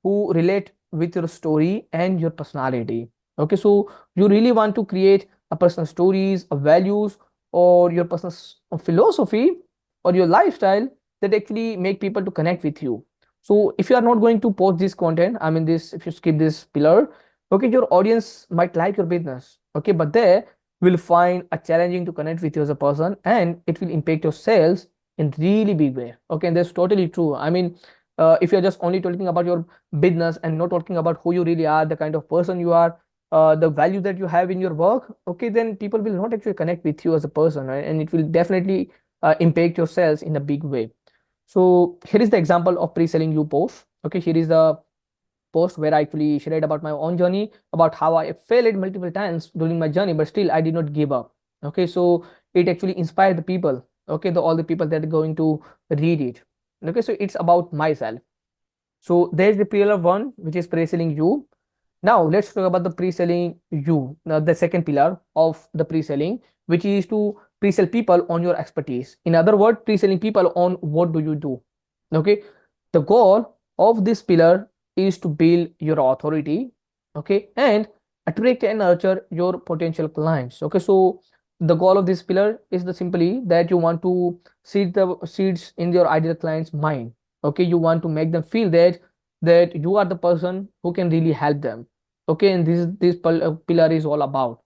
who relate with your story and your personality. Okay, so you really want to create a personal stories, a values, or your personal philosophy, or your lifestyle that actually make people to connect with you. So if you are not going to post this content, I mean this, if you skip this pillar, okay, your audience might like your business, okay, but they will find a challenging to connect with you as a person, and it will impact your sales in really big way. Okay, and that's totally true. I mean, if you're just only talking about your business and not talking about who you really are, the kind of person you are, the value that you have in your work, okay, then people will not actually connect with you as a person, right? And it will definitely impact your sales in a big way. So here is the example of pre-selling you post. Okay, here is the post where I actually shared about my own journey, about how I failed multiple times during my journey, but still I did not give up. Okay, so it actually inspired the people. Okay, all the people that are going to read it. Okay, so it's about myself. So there's the pillar one, which is pre-selling you. Now let's talk about the pre-selling you. Now the second pillar of the pre-selling, which is to pre-sell people on your expertise. In other words, pre-selling people on what do you do. Okay, the goal of this pillar is to build your authority. Okay, and attract and nurture your potential clients. Okay, so the goal of this pillar is the simply that you want to seed the seeds in your ideal client's mind. Okay, you want to make them feel that you are the person who can really help them. Okay, and this pillar is all about.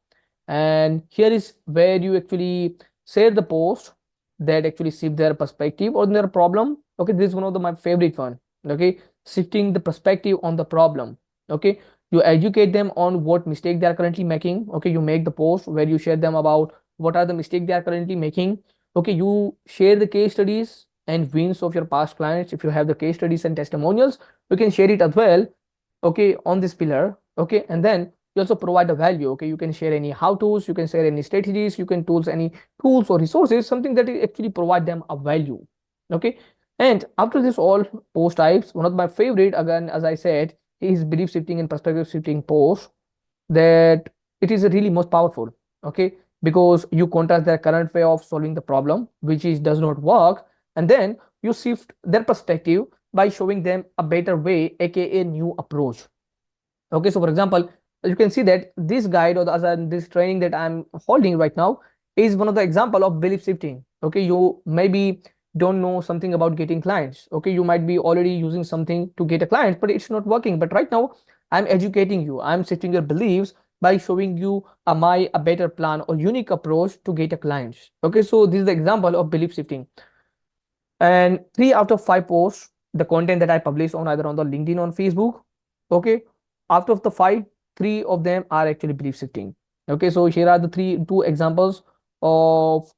And here is where you actually share the post that actually shift their perspective on their problem. Okay, this is one of my favorite one. Okay, shifting the perspective on the problem. Okay, you educate them on what mistake they are currently making. Okay, you make the post where you share them about what are the mistakes they are currently making. Okay, you share the case studies and wins of your past clients. If you have the case studies and testimonials, you can share it as well. Okay, on this pillar. Okay, and then you also provide a value. Okay, you can share any how to's, you can share any strategies, you can tools any tools or resources, something that actually provide them a value. Okay, and after this all post types, one of my favorite, again as I said, is belief shifting and perspective shifting post, that it is really most powerful. Okay, because you contrast their current way of solving the problem, which is does not work, and then you shift their perspective by showing them a better way, aka a new approach. Okay, so for example, you can see that this guide, or this training that I'm holding right now, is one of the example of belief shifting. Okay, you maybe don't know something about getting clients. Okay, you might be already using something to get a client, but it's not working. But right now I'm educating you, I'm shifting your beliefs by showing you a better plan or unique approach to get a clients. Okay, so this is the example of belief shifting. And 3 out of 5 posts, the content that I publish on either on the LinkedIn or Facebook, okay, out of the 5, 3 of them are actually belief shifting. Okay, so here are the two examples of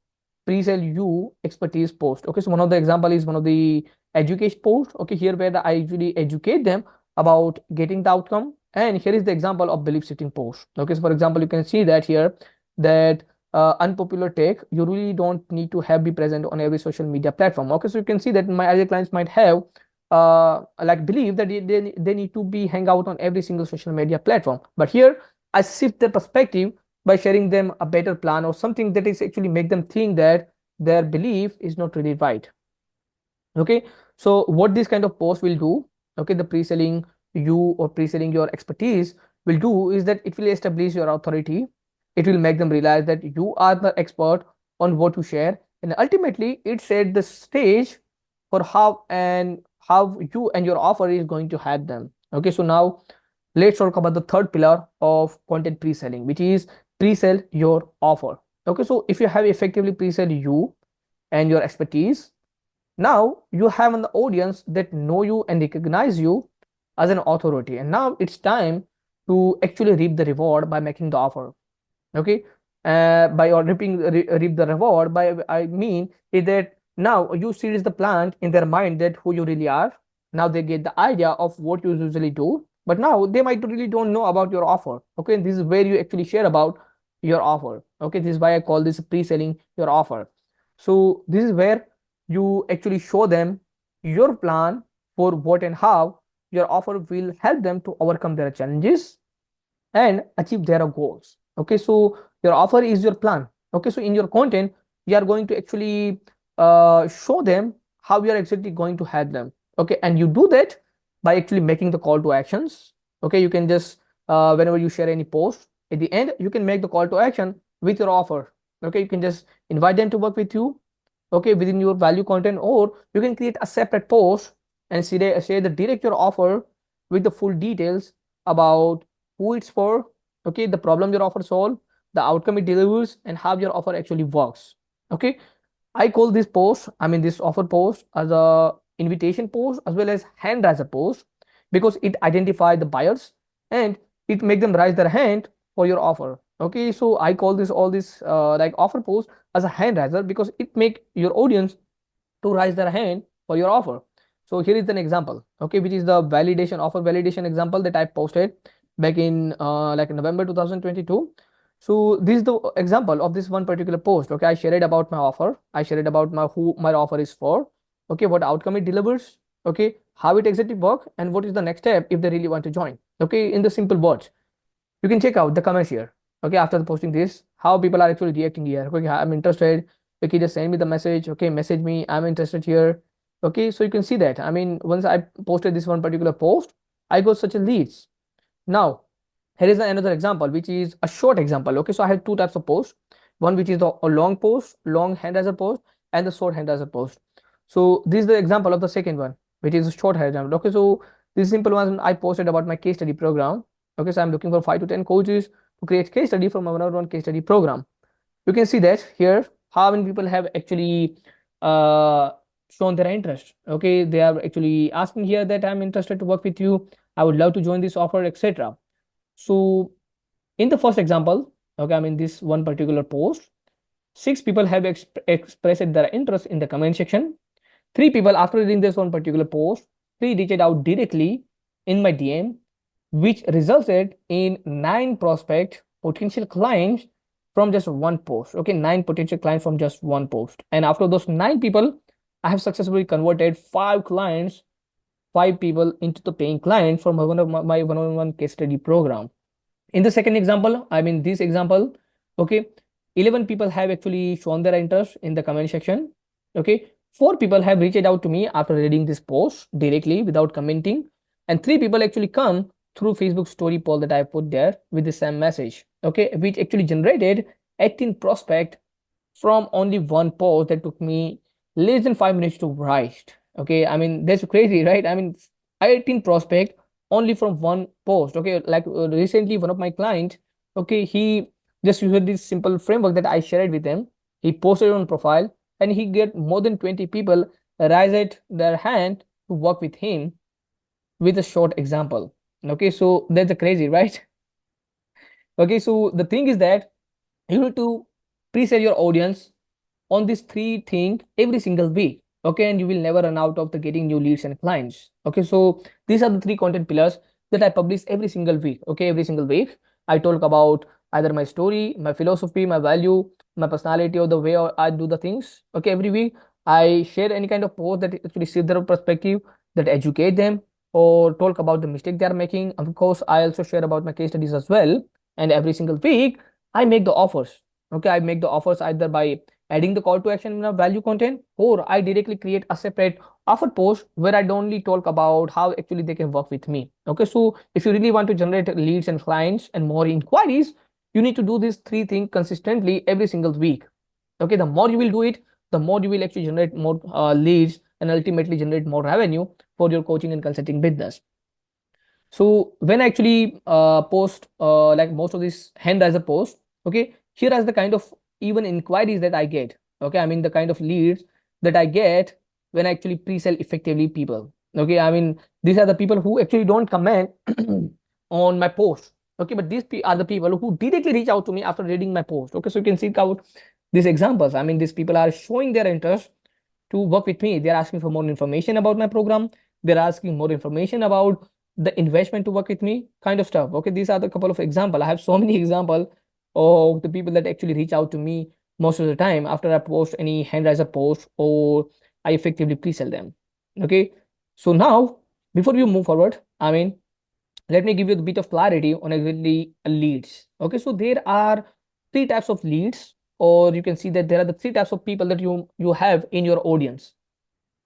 pre-sell you expertise post. Okay, so one of the example is one of the education post. Okay, here where I usually educate them about getting the outcome, and here is the example of belief shifting post. Okay, so for example, you can see that here that unpopular take, you really don't need to have be present on every social media platform. Okay, so you can see that my other clients might have like believe that they need to be hang out on every single social media platform, but here I shift the perspective by sharing them a better plan or something that is actually make them think that their belief is not really right. Okay, so what this kind of post will do, okay, the pre-selling you or pre-selling your expertise will do is that it will establish your authority. It will make them realize that you are the expert on what you share, and ultimately it set the stage for how you and your offer is going to help them. Okay, so now let's talk about the third pillar of content pre-selling, which is pre-sell your offer. Okay, so if you have effectively pre-sell you and your expertise, now you have an audience that know you and recognize you as an authority, and now it's time to actually reap the reward by making the offer. Okay, by or reap the reward by, I mean is that now you seeds the plant in their mind that who you really are. Now they get the idea of what you usually do, but now they might really don't know about your offer. Okay, and this is where you actually share about your offer. Okay, this is why I call this pre-selling your offer. So this is where you actually show them your plan for what and how your offer will help them to overcome their challenges and achieve their goals. Okay, so your offer is your plan. Okay, so in your content you are going to actually show them how you are exactly going to help them. Okay, and you do that by actually making the call to actions. Okay, you can just whenever you share any post at the end, you can make the call to action with your offer. Okay, you can just invite them to work with you, okay, within your value content, or you can create a separate post and share the direct your offer with the full details about who it's for, okay, the problem your offer solve, the outcome it delivers, and how your offer actually works. Okay, I call this post, I mean this offer post, as a invitation post as well as hand raiser post, because it identify the buyers and it make them raise their hand for your offer. Okay, so I call this all this like offer post as a hand raiser because it make your audience to raise their hand for your offer. So here is an example, okay, which is the validation offer validation example that I posted back in like November 2022. So this is the example of this one particular post. Okay, I shared about my offer, I shared about my who my offer is for, okay, what outcome it delivers, okay, how it exactly work, and what is the next step if they really want to join. Okay, in the simple words, you can check out the comments here. Okay, after posting this, how people are actually reacting here. Okay, I'm interested. Okay, just send me the message. Okay, message me, I'm interested here. Okay, so you can see that, I mean, once I posted this one particular post, I got such a leads. Now here is another example, which is a short example. Okay, so I have two types of posts, one which is the a long post, long hand as a post, and the short hand as a post. So this is the example of the second one, which is a short hand example. Okay, so this simple one I posted about my case study program. Okay, so I'm looking for 5 to 10 coaches to create case study from a one-on-one case study program. You can see that here how many people have actually uh, shown their interest. Okay, they are actually asking here that I'm interested to work with you, I would love to join this offer, etc. So in the first example, okay, I mean this one particular post, 6 people have expressed their interest in the comment section. 3 people, after reading this one particular post, 3 reached out directly in my DM, which resulted in 9 prospect potential clients from just one post. Okay, 9 potential clients from just one post. And after those 9 people, I have successfully converted 5 clients, 5 people into the paying client from one of my one-on-one case study program. In the second example, I mean this example, okay, 11 people have actually shown their interest in the comment section. Okay, 4 people have reached out to me after reading this post directly without commenting, and 3 people actually come through Facebook story poll that I put there with the same message. Okay, which actually generated 18 prospect from only one post that took me less than 5 minutes to write. Okay, I mean that's crazy, right? I mean 18 prospect only from one post. Okay, like recently one of my clients, okay, he just used this simple framework that I shared with him. He posted on profile and he get more than 20 people raise their hand to work with him with a short example. Okay, so that's a crazy, right? Okay, so the thing is that you need to pre-sell your audience on these 3 things every single week. Okay, and you will never run out of the getting new leads and clients. Okay, so these are the 3 content pillars that I publish every single week. Okay, every single week I talk about either my story, my philosophy, my value, my personality, or the way I do the things. Okay, every week I share any kind of post that actually shift their perspective, that educate them, or talk about the mistake they are making. Of course, I also share about my case studies as well. And every single week I make the offers. Okay, I make the offers either by adding the call to action in a value content, or I directly create a separate offer post where I only talk about how actually they can work with me. Okay, so if you really want to generate leads and clients and more inquiries, you need to do these 3 things consistently every single week. Okay, the more you will do it, the more you will actually generate more leads and ultimately generate more revenue for your coaching and consulting business. So when I actually post like most of these hand as a post, okay, here are the kind of even inquiries that I get. Okay, I mean the kind of leads that I get when I actually pre-sell effectively people. Okay, I mean these are the people who actually don't comment on my post. Okay, but these are the people who directly reach out to me after reading my post. Okay, so you can see out these examples. I mean these people are showing their interest to work with me. They're asking for more information about my program. They're asking more information about the investment to work with me, kind of stuff. Okay, these are the couple of example. I have so many example of the people that actually reach out to me most of the time after I post any hand raiser post or I effectively pre-sell them. Okay, so now before we move forward, I mean, let me give you a bit of clarity on exactly leads. Okay, so there are three types of leads, or you can see that there are the three types of people that you have in your audience.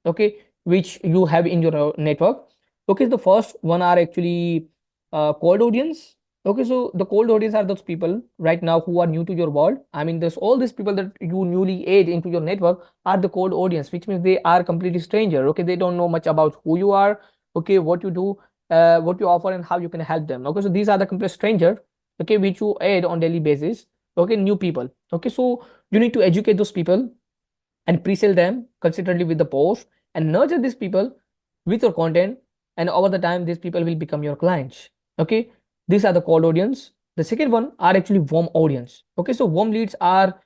Okay, which you have in your network. Okay, the first one are actually cold audience. Okay, so the cold audience are those people right now who are new to your world. I mean, there's all these people that you newly add into your network are the cold audience, which means they are completely stranger. Okay, they don't know much about who you are. Okay, what you do, what you offer, and how you can help them. Okay, so these are the complete stranger. Okay, which you add on daily basis. Okay, new people. Okay, so you need to educate those people and pre-sell them consistently with the post and nurture these people with your content, and over the time these people will become your clients. Okay, these are the cold audience. The second one are actually warm audience. Okay, so warm leads are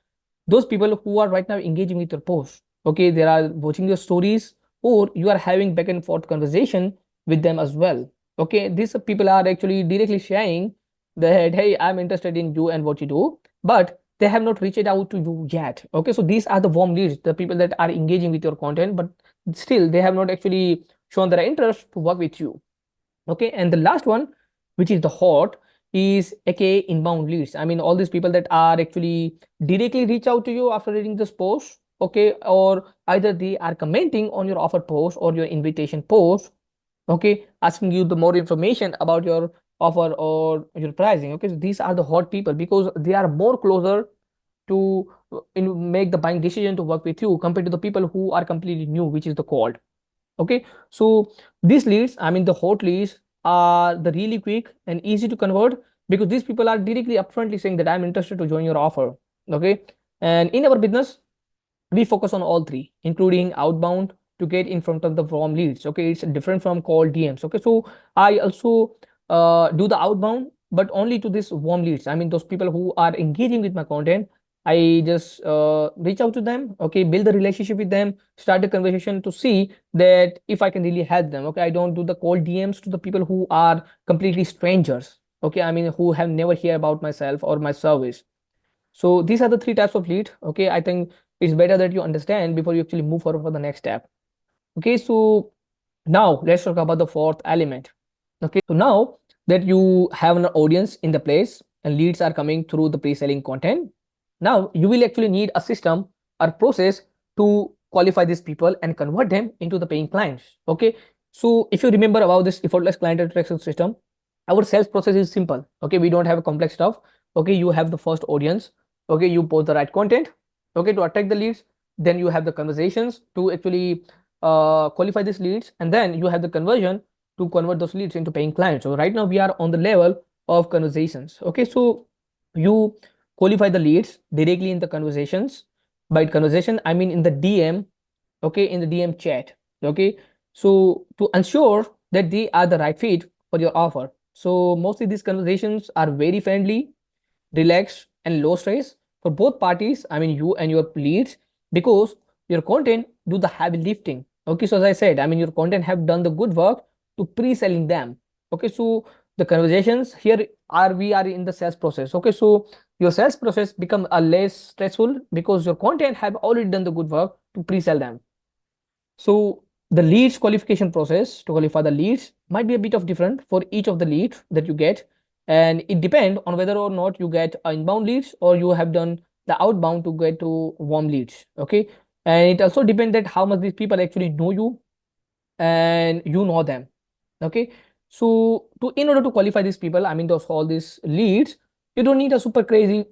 those people who are right now engaging with your post. Okay, they are watching your stories or you are having back and forth conversation with them as well. Okay, these people are actually directly sharing that hey, I'm interested in you and what you do, but they have not reached out to you yet. Okay, so these are the warm leads, the people that are engaging with your content, but still they have not actually shown their interest to work with you. Okay, and the last one, which is the hot, is aka inbound leads. I mean all these people that are actually directly reach out to you after reading this post. Okay, or either they are commenting on your offer post or your invitation post. Okay, asking you the more information about your offer or your pricing. Okay, so these are the hot people because they are more closer to make the buying decision to work with you compared to the people who are completely new, which is the cold. Okay, so these leads, I mean the hot leads are the really quick and easy to convert because these people are directly upfrontly saying that I'm interested to join your offer. Okay, and in our business we focus on all three, including outbound to get in front of the warm leads. Okay, it's different from cold DMs. Okay, so I also do the outbound, but only to these warm leads. I mean, those people who are engaging with my content. I just reach out to them. Okay, build the relationship with them, start the conversation to see that if I can really help them. Okay, I don't do the cold DMs to the people who are completely strangers. Okay, I mean, who have never heard about myself or my service. So these are the three types of lead. Okay, I think it's better that you understand before you actually move forward for the next step. Okay, so now let's talk about the fourth element. Okay, so now that you have an audience in the place and leads are coming through the pre-selling content, now you will actually need a system or process to qualify these people and convert them into the paying clients. Okay, so if you remember about this effortless client attraction system, our sales process is simple. Okay, we don't have a complex stuff. Okay, you have the first audience. Okay, you post the right content. Okay, to attract the leads. Then you have the conversations to actually qualify these leads, and then you have the conversion to convert those leads into paying clients. So right now we are on the level of conversations. Okay, so you qualify the leads directly in the conversations. By conversation I mean in the DM. Okay, in the DM chat. Okay, so to ensure that they are the right fit for your offer, so mostly these conversations are very friendly, relaxed, and low stress for both parties. I mean you and your leads, because your content do the heavy lifting. Okay, so as I said, I mean your content have done the good work to pre-selling them. Okay, so the conversations here are we are in the sales process. Okay, so your sales process become a less stressful because your content have already done the good work to pre-sell them. So the leads qualification process to qualify the leads might be a bit of different for each of the leads that you get, and it depends on whether or not you get inbound leads or you have done the outbound to get to warm leads. Okay, and it also depends that how much these people actually know you and you know them. Okay, so to in order to qualify these people, I mean those all these leads, you don't need a super crazy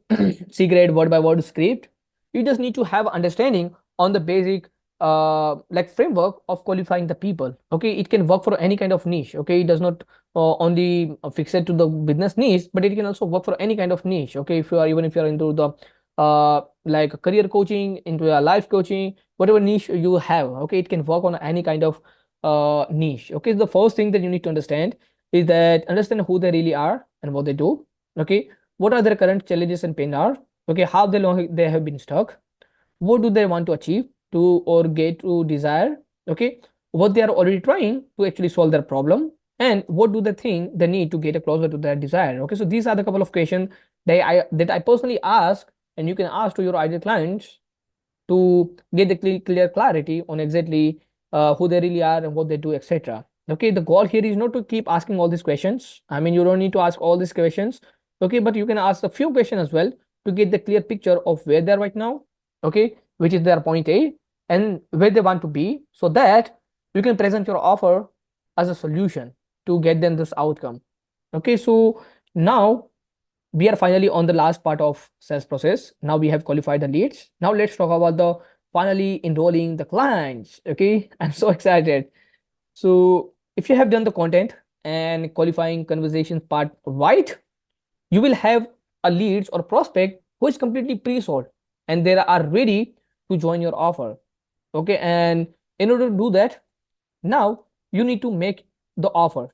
secret word by word script. You just need to have understanding on the basic like framework of qualifying the people. Okay, it can work for any kind of niche. Okay, it does not only fix it to the business niche, but it can also work for any kind of niche. Okay, if you are, even if you are into the like career coaching, into a life coaching, whatever niche you have, okay, it can work on any kind of niche. Okay, the first thing that you need to understand is that understand who they really are and what they do. Okay, what are their current challenges and pain are. Okay, how they long they have been stuck, what do they want to achieve to or get to desire. Okay, what they are already trying to actually solve their problem, and what do they think they need to get closer to their desire. Okay, so these are the couple of questions that I personally ask, and you can ask to your ideal clients to get the clear clarity on exactly who they really are and what they do, etc. Okay, the goal here is not to keep asking all these questions. I mean, you don't need to ask all these questions. Okay, but you can ask a few questions as well to get the clear picture of where they're right now. Okay, which is their point A, and where they want to be, so that you can present your offer as a solution to get them this outcome. Okay, so now we are finally on the last part of sales process. Now we have qualified the leads. Now let's talk about the finally enrolling the clients. Okay, I'm so excited. So if you have done the content and qualifying conversation part right, you will have a leads or prospect who is completely pre-sold and they are ready to join your offer. Okay, and in order to do that, now you need to make the offer,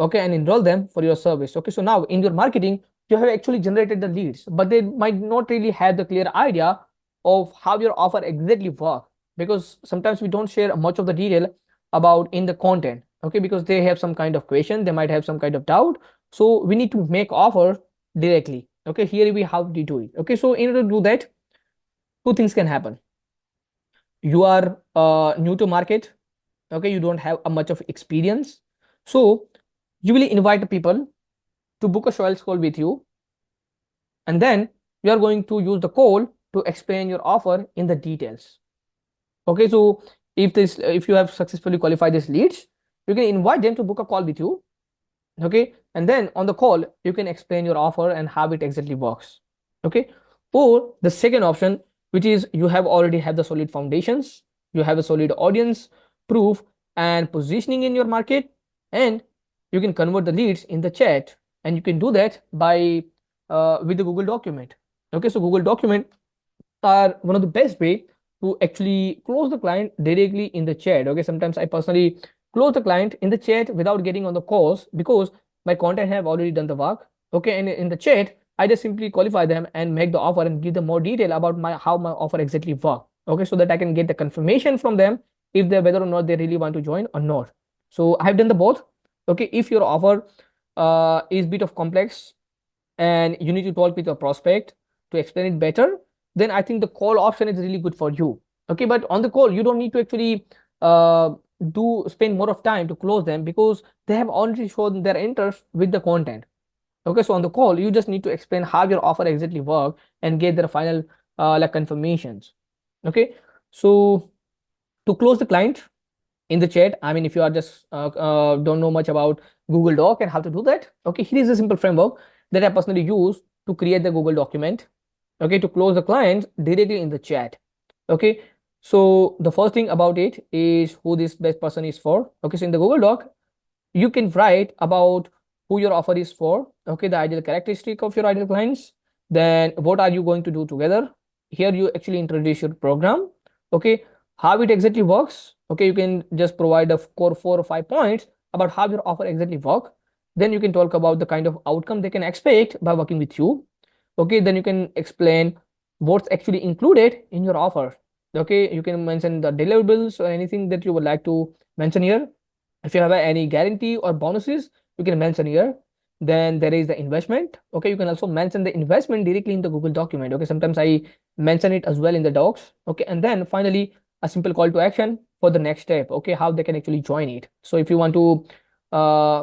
okay, and enroll them for your service. Okay, so now in your marketing you have actually generated the leads, but they might not really have the clear idea of how your offer exactly work, because sometimes we don't share much of the detail about in the content. Okay, because they have some kind of question, they might have some kind of doubt, so we need to make offer directly. Okay, here we how to do it. Okay, so in order to do that, two things can happen. You are new to market. Okay, you don't have a much of experience, so you will invite people to book a sales call with you, and then you are going to use the call to explain your offer in the details. Okay, so if you have successfully qualified these leads, you can invite them to book a call with you. Okay, and then on the call you can explain your offer and how it exactly works. Okay, or the second option, which is you have already have the solid foundations, you have a solid audience proof and positioning in your market, and you can convert the leads in the chat, and you can do that by with the Google document. Okay, so Google document are one of the best way to actually close the client directly in the chat. Okay, sometimes I personally close the client in the chat without getting on the calls because my content have already done the work. Okay, and in the chat I just simply qualify them and make the offer and give them more detail about my how my offer exactly work. Okay, so that I can get the confirmation from them if they whether or not they really want to join or not. So I have done the both. Okay, if your offer is bit of complex and you need to talk with your prospect to explain it better, then I think the call option is really good for you. Okay, but on the call you don't need to actually uh, do spend more of time to close them because they have already shown their interest with the content. Okay, so on the call you just need to explain how your offer exactly work and get their final like confirmations. Okay, so to close the client in the chat, I mean, if you are just don't know much about Google Doc and how to do that, okay, here is a simple framework that I personally use to create the Google document. Okay, to close the client directly in the chat. Okay, so the first thing about it is who this best person is for. Okay, so in the Google Doc you can write about who your offer is for. Okay, the ideal characteristic of your ideal clients, then what are you going to do together. Here you actually introduce your program. Okay, how it exactly works. Okay, you can just provide a core 4 or 5 points about how your offer exactly work. Then you can talk about the kind of outcome they can expect by working with you. Okay, then you can explain what's actually included in your offer. Okay, you can mention the deliverables or anything that you would like to mention here. If you have any guarantee or bonuses, you can mention here. Then there is the investment. Okay, you can also mention the investment directly in the Google document. Okay, sometimes I mention it as well in the docs. Okay, and then finally a simple call to action for the next step. Okay, how they can actually join it. So if you want to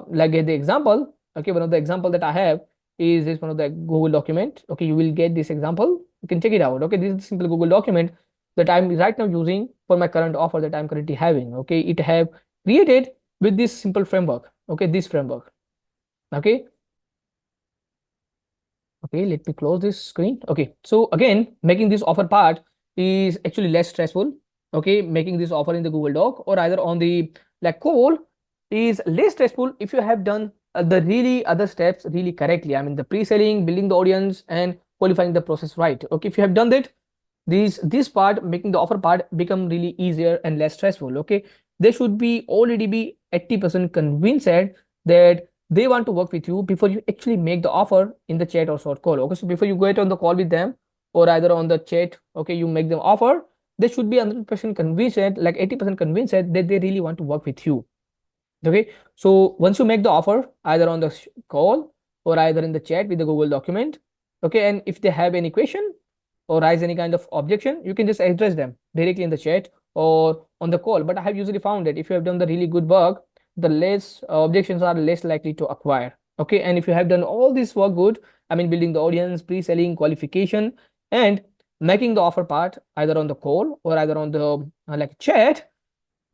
like get the example, okay, one of the example that I have is this one of the Google document. Okay, you will get this example, you can check it out. Okay, this is the simple Google document that I'm right now using for my current offer that I'm currently having. Okay, it have created with this simple framework. Okay, this framework. Okay, okay, let me close this screen. Okay, so again, making this offer part is actually less stressful. Okay, making this offer in the Google Doc or either on the like call is less stressful if you have done the really other steps really correctly. I mean the pre-selling, building the audience, and qualifying the process right. Okay, if you have done that, this part, making the offer part, become really easier and less stressful. Okay, they should be already be 80% convinced that they want to work with you before you actually make the offer in the chat or short call. Okay, so before you get on the call with them or either on the chat, okay, you make them offer, they should be 100% convinced, like 80% convinced that they really want to work with you. Okay, so once you make the offer either on the call or either in the chat with the Google document, okay, and if they have any question or raise any kind of objection, you can just address them directly in the chat or on the call. But I have usually found that if you have done the really good work, the less objections are less likely to acquire. Okay, and if you have done all this work good, I mean building the audience, pre-selling, qualification, and making the offer part either on the call or either on the like chat.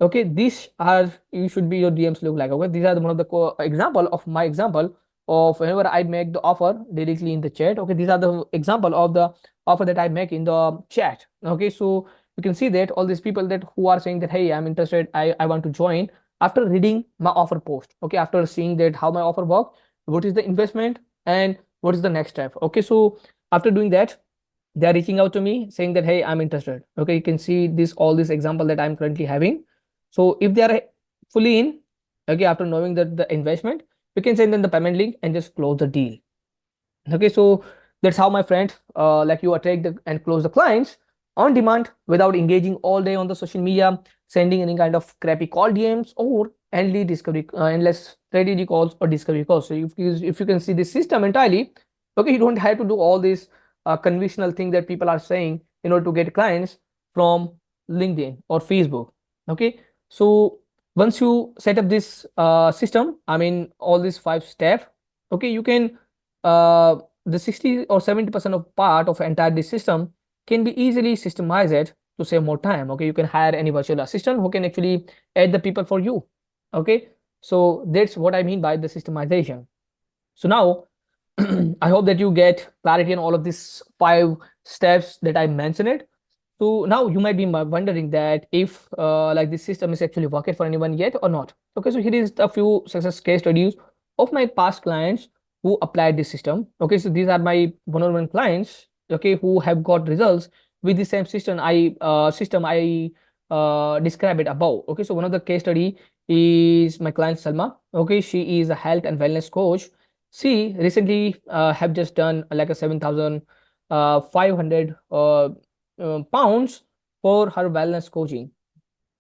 Okay, these are you should be your DMs look like. Okay, these are one of the example of my example of whenever I make the offer directly in the chat. Okay, these are the example of the offer that I make in the chat. Okay, so you can see that all these people that who are saying that hey, I'm interested, I want to join, after reading my offer post. Okay, after seeing that how my offer work, what is the investment, and what is the next step. Okay, so after doing that, they are reaching out to me saying that hey, I'm interested. Okay, you can see this all this example that I'm currently having. So if they are fully in, okay, after knowing that the investment, you can send them the payment link and just close the deal. Okay, so that's how, my friend, like you attract and close the clients on demand without engaging all day on the social media, sending any kind of crappy call DMs or endless strategy calls or discovery calls. So if you can see this system entirely, okay, you don't have to do all these conventional thing that people are saying in order to get clients from LinkedIn or Facebook. Okay, so once you set up this system, I mean all these 5 steps, okay, you can the 60 or 70% of part of entire this system can be easily systemized to save more time. Okay, you can hire any virtual assistant who can actually add the people for you. Okay, so that's what I mean by the systemization. So now I hope that you get clarity on all of these 5 steps that I mentioned. So now you might be wondering that if like this system is actually working for anyone yet or not. Okay, so here is a few success case studies of my past clients who applied this system. Okay, so these are my one-on-one clients. Okay, who have got results with the same system I described it above. Okay, so one of the case study is my client Salma. Okay, she is a health and wellness coach. She recently have just done like a 7,500 pounds for her wellness coaching.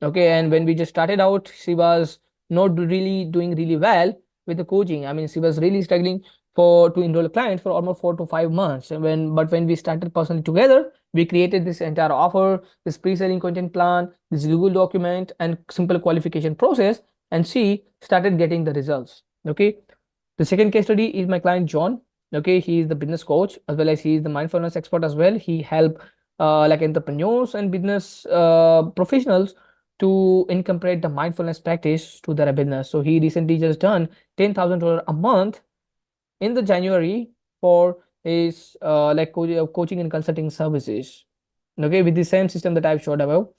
Okay, and when we just started out, she was not really doing really well with the coaching. I mean, she was really struggling for to enroll a client for almost 4 to 5 months. And when we started personally together, we created this entire offer, this pre-selling content plan, this Google document, and simple qualification process, and she started getting the results. Okay, the second case study is my client John. Okay, he is the business coach as well as he is the mindfulness expert as well. He help like entrepreneurs and business professionals to incorporate the mindfulness practice to their business. So he recently just done $10,000 a month in the January for his like coaching and consulting services. Okay, with the same system that I've showed above.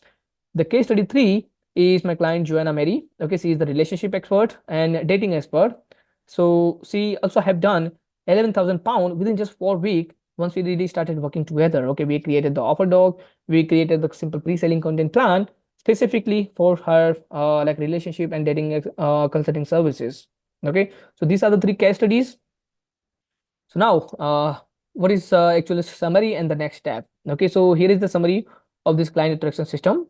The case study 3 is my client Joanna Mary. Okay, she is the relationship expert and dating expert. So she also have done 11,000 pound within just 4 weeks once we really started working together. Okay, we created the offer doc, we created the simple pre-selling content plan specifically for her like relationship and dating consulting services. Okay, so these are the 3 case studies. So now, what is actually summary and the next step? Okay, so here is the summary of this client interaction system.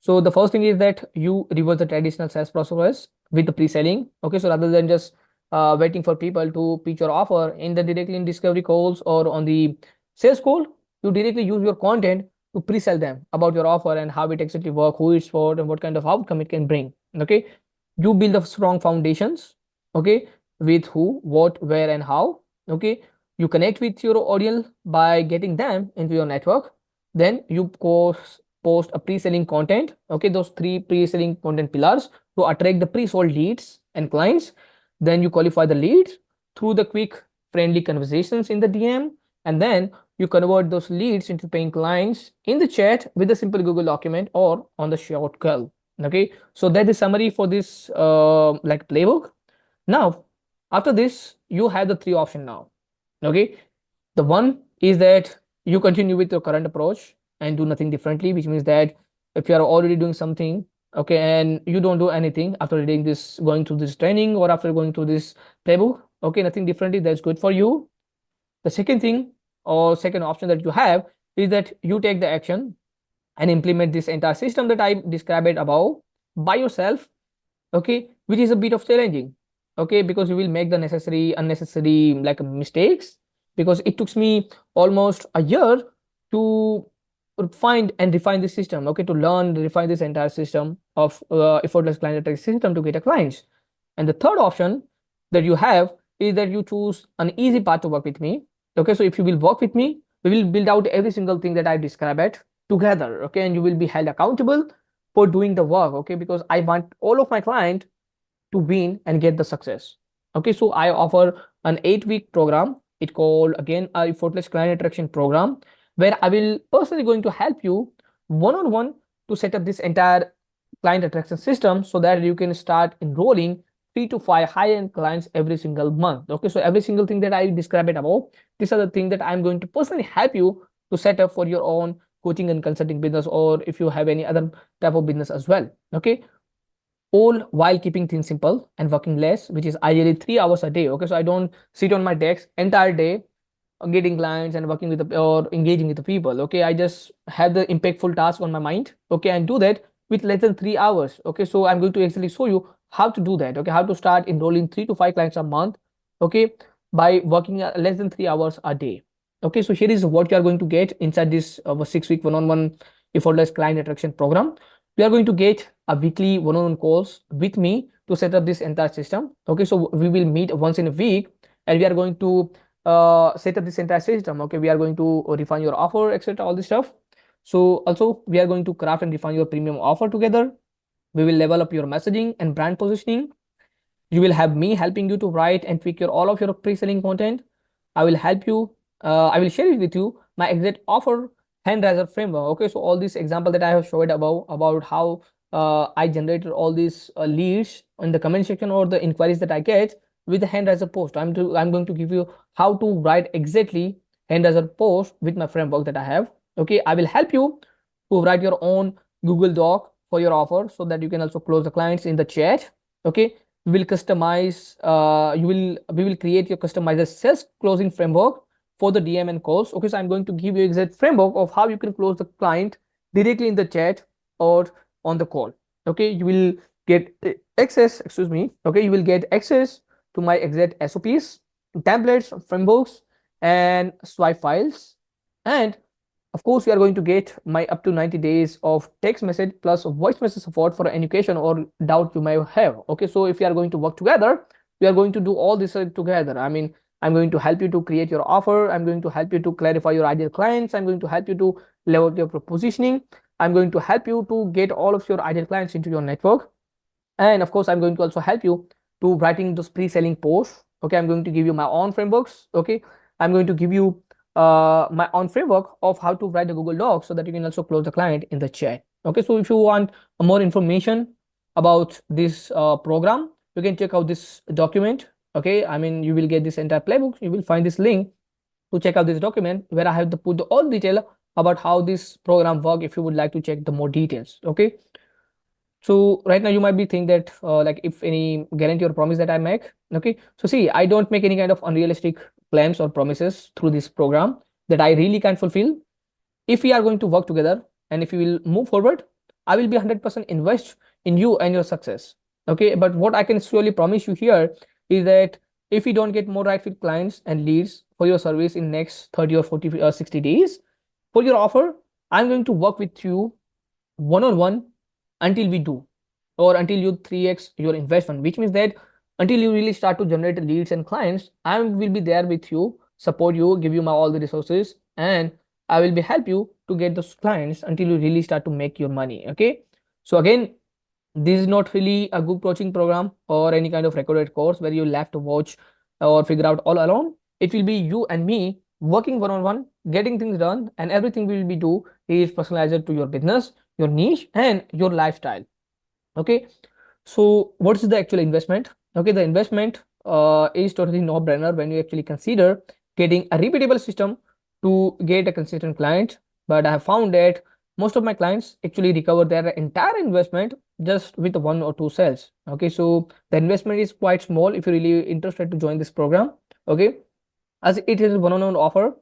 So the first thing is that you reverse the traditional sales process with the pre-selling. Okay, so rather than just waiting for people to pitch your offer in the directly in discovery calls or on the sales call, you directly use your content to pre-sell them about your offer and how it exactly work, who it's for, and what kind of outcome it can bring. Okay, you build the strong foundations. Okay, with who, what, where, and how. Okay, you connect with your audience by getting them into your network. Then you post a pre-selling content. Okay, those 3 pre-selling content pillars to attract the pre-sold leads and clients. Then you qualify the leads through the quick friendly conversations in the DM, and then you convert those leads into paying clients in the chat with a simple Google document or on the short call. Okay, so that is summary for this like playbook. Now, after this, you have the three option now. Okay, the one is that you continue with your current approach and do nothing differently, which means that if you are already doing something, okay, and you don't do anything after reading this, going through this training or after going through this playbook, okay, nothing differently, that's good for you. The second thing or second option that you have is that you take the action and implement this entire system that I described it above by yourself, okay, which is a bit of challenging, okay, because you will make the necessary unnecessary like mistakes, because it took me almost a year to find and refine this system, okay, to learn refine this entire system of effortless client attraction system to get a clients. And the third option that you have is that you choose an easy path to work with me, okay, so if you will work with me, we will build out every single thing that I described it together, okay, and you will be held accountable for doing the work, okay, because I want all of my client to win and get the success. Okay, so I offer an 8-week program. It called again a effortless client attraction program, where I will personally going to help you one on one to set up this entire client attraction system so that you can start enrolling 3 to 5 high-end clients every single month. Okay, so every single thing that I described it above, these are the things that I'm going to personally help you to set up for your own coaching and consulting business, or if you have any other type of business as well. Okay, all while keeping things simple and working less, which is ideally 3 hours a day. Okay, so I don't sit on my desk entire day getting clients and working with the or engaging with the people. Okay, I just have the impactful task on my mind, okay, and do that with less than 3 hours. Okay, so I'm going to actually show you how to do that, okay, how to start enrolling 3 to 5 clients a month, okay, by working less than 3 hours a day. Okay, so here is what you are going to get inside this 6 week one-on-one effortless client attraction program. We are going to get a weekly one-on-one calls with me to set up this entire system. Okay, so we will meet once in a week and we are going to set up this entire system. Okay, we are going to refine your offer, etc., all this stuff. So also we are going to craft and refine your premium offer together. We will level up your messaging and brand positioning. You will have me helping you to write and tweak your all of your pre-selling content. I will help you. I will share it with you my exact offer hand raiser framework. Okay, so all these example that I have showed above about how I generated all these leads in the comment section or the inquiries that I get with the hand raiser post. I'm going to give you how to write exactly hand raiser post with my framework that I have. Okay, I will help you to write your own Google Doc for your offer so that you can also close the clients in the chat. Okay, we will customize we will create your customized sales closing framework for the DM and calls. Okay, so I'm going to give you exact framework of how you can close the client directly in the chat or on the call. Okay, you will get access, excuse me, okay, you will get access to my exact SOPs, templates, frameworks, and swipe files. And of course, you are going to get my up to 90 days of text message plus voice message support for any question or doubt you may have. Okay, so if you are going to work together, we are going to do all this together. I mean, I'm going to help you to create your offer. I'm going to help you to clarify your ideal clients. I'm going to help you to level up your positioning. I'm going to help you to get all of your ideal clients into your network. And of course, I'm going to also help you to writing those pre-selling posts. Okay, I'm going to give you my own frameworks. Okay, I'm going to give you my own framework of how to write the Google Docs so that you can also close the client in the chat. Okay, so if you want more information about this program, you can check out this document. Okay, I mean, you will get this entire playbook. You will find this link to check out this document where I have to put the all detail about how this program work if you would like to check the more details. Okay, so right now you might be think that like if any guarantee or promise that I make. Okay, so see, I don't make any kind of unrealistic claims or promises through this program that I really can't fulfill. If we are going to work together and if we will move forward, I will be 100% invest in you and your success. Okay, but what I can surely promise you here is that if we don't get more right fit clients and leads for your service in next 30 or 40 or 60 days for your offer, I'm going to work with you one on one until we do, or until you 3x your investment, which means that until you really start to generate leads and clients, I will be there with you, support you, give you my all the resources, and I will be help you to get those clients until you really start to make your money. Okay, so again, this is not really a group coaching program or any kind of recorded course where you'll have to watch or figure out all alone. It will be you and me working one on one getting things done, and everything will be do is personalized to your business, your niche, and your lifestyle. Okay, so what is the actual investment? Okay, the investment is totally no brainer when you actually consider getting a repeatable system to get a consistent client. But I have found that most of my clients actually recover their entire investment just with one or two sales. Okay, so the investment is quite small if you're really interested to join this program. Okay, as it is one-on-one offer,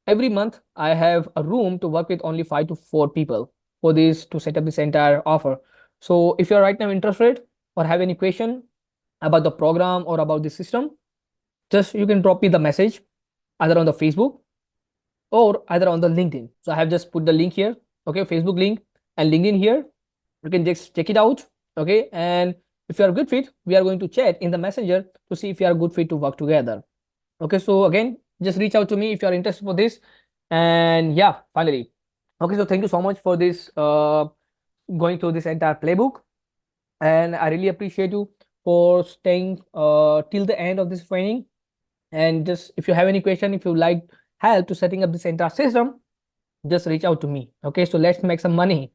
every month I have a room to work with only 5 to 4 people for this to set up this entire offer. So if you're right now interested or have any question about the program or about the system, just you can drop me the message either on the Facebook or either on the LinkedIn. So I have just put the link here. Okay, Facebook link and LinkedIn here. You can just check it out. Okay, and if you are a good fit, we are going to chat in the messenger to see if you are a good fit to work together. Okay, so again, just reach out to me if you are interested for this. And yeah, finally, okay, so thank you so much for this going through this entire playbook, and I really appreciate you for staying till the end of this training. And just if you have any question, if you like help to setting up this entire system, just reach out to me. Okay, so let's make some money.